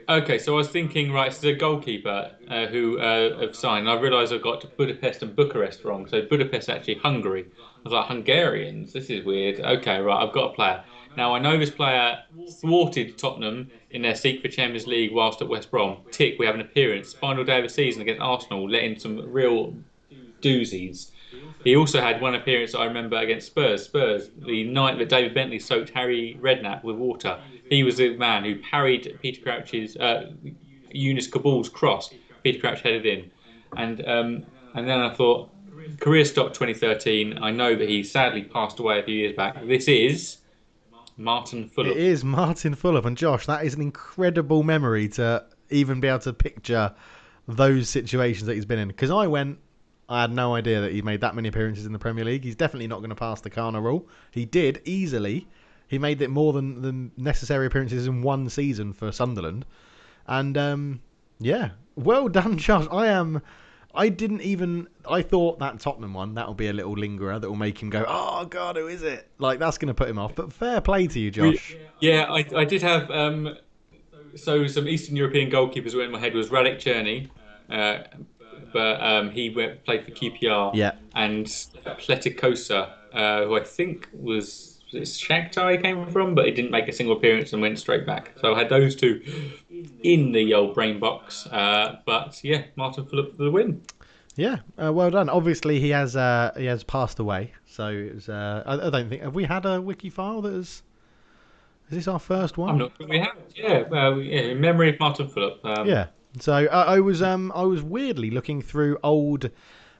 Okay, so I was thinking, right, this is a goalkeeper who have signed. And I realised I got Budapest and Bucharest wrong. So Budapest is actually Hungary. I was like, Hungarians? This is weird. Okay, right, I've got a player. Now, I know this player thwarted Tottenham in their seek for Champions League whilst at West Brom. Tick, we have an appearance. Final day of the season against Arsenal, let in some real doozies. He also had 1 appearance I remember against Spurs. Spurs, the night that David Bentley soaked Harry Redknapp with water. He was the man who parried Peter Crouch's, Yunus Kabul's cross. Peter Crouch headed in. And then I thought, career stopped 2013. I know that he sadly passed away a few years back. This is Martin Fulham. It is Martin Fulham. And Josh, that is an incredible memory to even be able to picture those situations that he's been in. Because I had no idea that he made that many appearances in the Premier League. He's definitely not going to pass the Kana rule. He did easily. He made it more than the necessary appearances in 1 season for Sunderland. And yeah, well done, Josh. I didn't even. I thought that Tottenham one, that'll be a little lingerer that will make him go, oh God, who is it? Like, that's going to put him off. But fair play to you, Josh. Yeah, I did have so some Eastern European goalkeepers who were in my head was Radek Cherny, but played for QPR, Yeah. and Pletikosa, who I think was Shakhtar he came from, but he didn't make a single appearance and went straight back. So I had those two in the old brain box. But yeah, Martin Phillip for the win. Yeah, well done. Obviously, he has passed away. So it was, I don't think, have we had a Wikifile that is this our first one? I'm not sure we have. Yeah, in memory of Martin Phillip. Yeah. So I was weirdly looking through old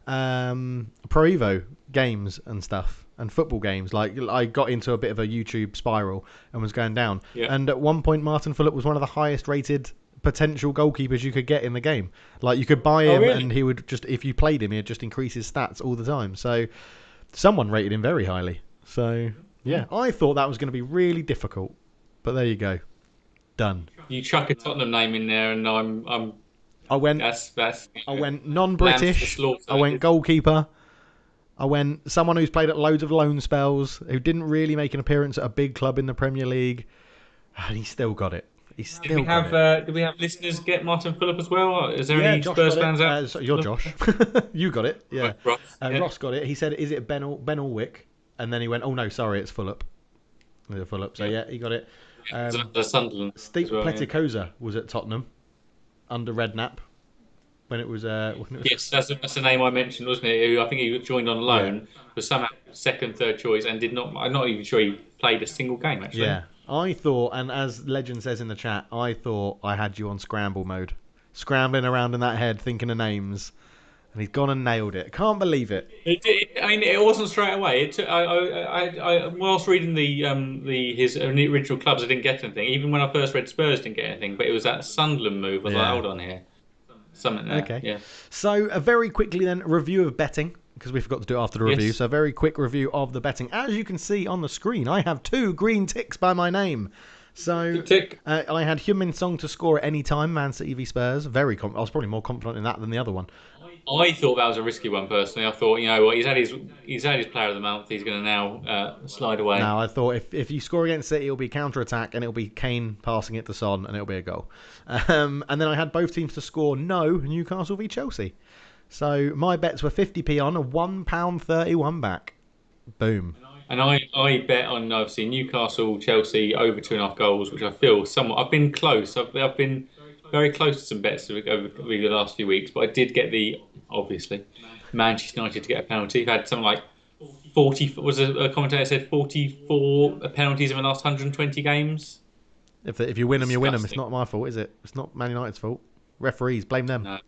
Pro Evo games and stuff and football games. Like, I got into a bit of a YouTube spiral and was going down. Yeah. And at one point, Martin Phillip was one of the highest rated potential goalkeepers you could get in the game. Like, you could buy him, really? and he would just, if you played him, he'd just increase his stats all the time. So someone rated him very highly. So yeah, I thought that was going to be really difficult, but there you go, done. You chuck a Tottenham name in there, and I went non-British. I went goalkeeper. I went someone who's played at loads of loan spells, who didn't really make an appearance at a big club in the Premier League, and he still got it. Did we have listeners get Martin Phillip as well? Is there any Josh Spurs fans out? So you're Josh. You got it. Yeah. Ross, Ross got it. He said, "Is it Ben Alwick?" And then he went, "Oh no, sorry, it's Phillip." So yeah, he got it. Sunderland. Steve well, Pletikosa was at Tottenham under Redknapp when it was. Yes, that's the name I mentioned, wasn't it? Who I think he joined on loan, was somehow second, third choice, and did not. I'm not even sure he played a single game actually. Yeah, I thought, and as Legend says in the chat, I thought I had you on scramble mode, scrambling around in that head, thinking of names, and he's gone and nailed it. Can't believe it. It wasn't straight away. It took, whilst reading his original clubs, I didn't get anything. Even when I first read Spurs, didn't get anything. But it was that Sunderland move. I was like, hold on here, something there. Okay. Yeah. So very quickly then, review of betting, because we forgot to do it after the review. Yes. So very quick review of the betting. As you can see on the screen, I have 2 green ticks by my name. So I had Heung-min Son to score at any time, Man City v Spurs. I was probably more confident in that than the other one. I thought that was a risky one personally. I thought, you know what, he's had his player of the month. He's going to now slide away. No, I thought if you score against City, it'll be counter-attack, and it'll be Kane passing it to Son, and it'll be a goal. And then I had both teams to score no, Newcastle v Chelsea. So my bets were 50p on, a £1.31 back. Boom. And I bet on, obviously, Newcastle, Chelsea over 2.5 goals, which I feel somewhat. I've been close. I've been very close to some bets over the last few weeks, but I did get obviously, Manchester United to get a penalty. I've had something like 40. Was a commentator said 44 penalties in the last 120 games. If you win them, you win them. It's not my fault, is it? It's not Man United's fault. Referees, blame them. No.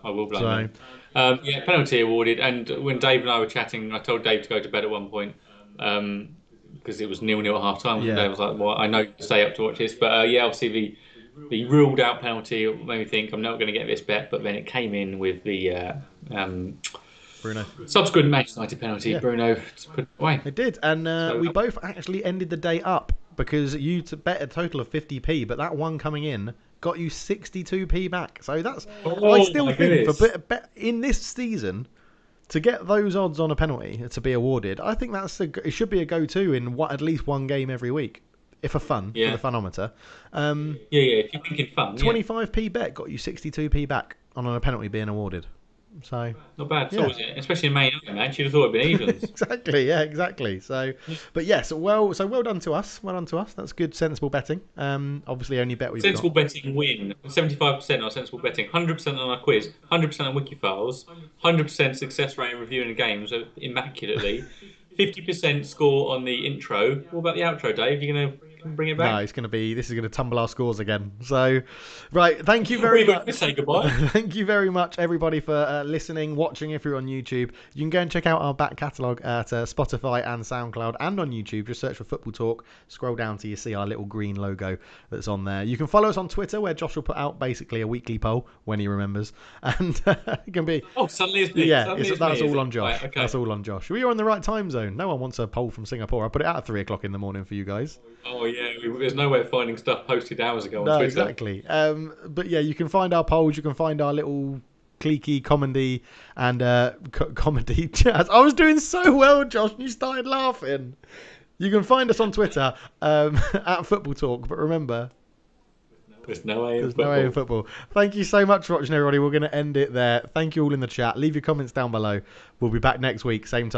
I will blame them. Yeah, penalty awarded. And when Dave and I were chatting, I told Dave to go to bed at one point because it was 0-0 at half time. Yeah. Dave was like, "Well, I know you stay up to watch this," but obviously the ruled out penalty made me think I'm not going to get this bet. But then it came in with the Bruno subsequent Manchester United penalty. Yeah. Bruno to put away. It did, and we both actually ended the day up because you bet a total of 50p, but that one coming in got you 62p back. So that's I still think in this season to get those odds on a penalty to be awarded, I think it should be a go-to in at least one game every week, if for the funometer. If you're thinking fun, 25p bet got you 62p back on a penalty being awarded. So not bad, was it? Especially in Man United match, you'd have thought it'd been evens. exactly. So, but yes, well done to us. Well done to us. That's good, sensible betting. Obviously, only bet we've sensible got. Betting win 75% on sensible betting, 100% on our quiz, 100% on Wikifiles, 100% success rate in reviewing the games immaculately, 50% score on the intro. What about the outro, Dave? You're gonna bring it back? No, this is going to tumble our scores again. So, right, thank you very much. Say goodbye. Thank you very much, everybody, for listening, watching. If you're on YouTube, you can go and check out our back catalogue at Spotify and SoundCloud, and on YouTube. Just search for Football Talk. Scroll down till you see our little green logo that's on there. You can follow us on Twitter, where Josh will put out basically a weekly poll when he remembers, and it can be. Oh, suddenly it's me. Yeah, that's all on Josh. Right, okay. That's all on Josh. We are in the right time zone. No one wants a poll from Singapore. I put it out at 3:00 in the morning for you guys. Oh yeah, there's no way of finding stuff posted hours ago on Twitter. Exactly. But yeah, you can find our polls, you can find our little cliquey comedy and comedy jazz. I was doing so well, Josh, and you started laughing. You can find us on Twitter at Football Talk, but remember, there's no A in there's football. no A in football. Thank you so much for watching, everybody. We're going to end it there. Thank you all in the chat. Leave your comments down below. We'll be back next week, same time.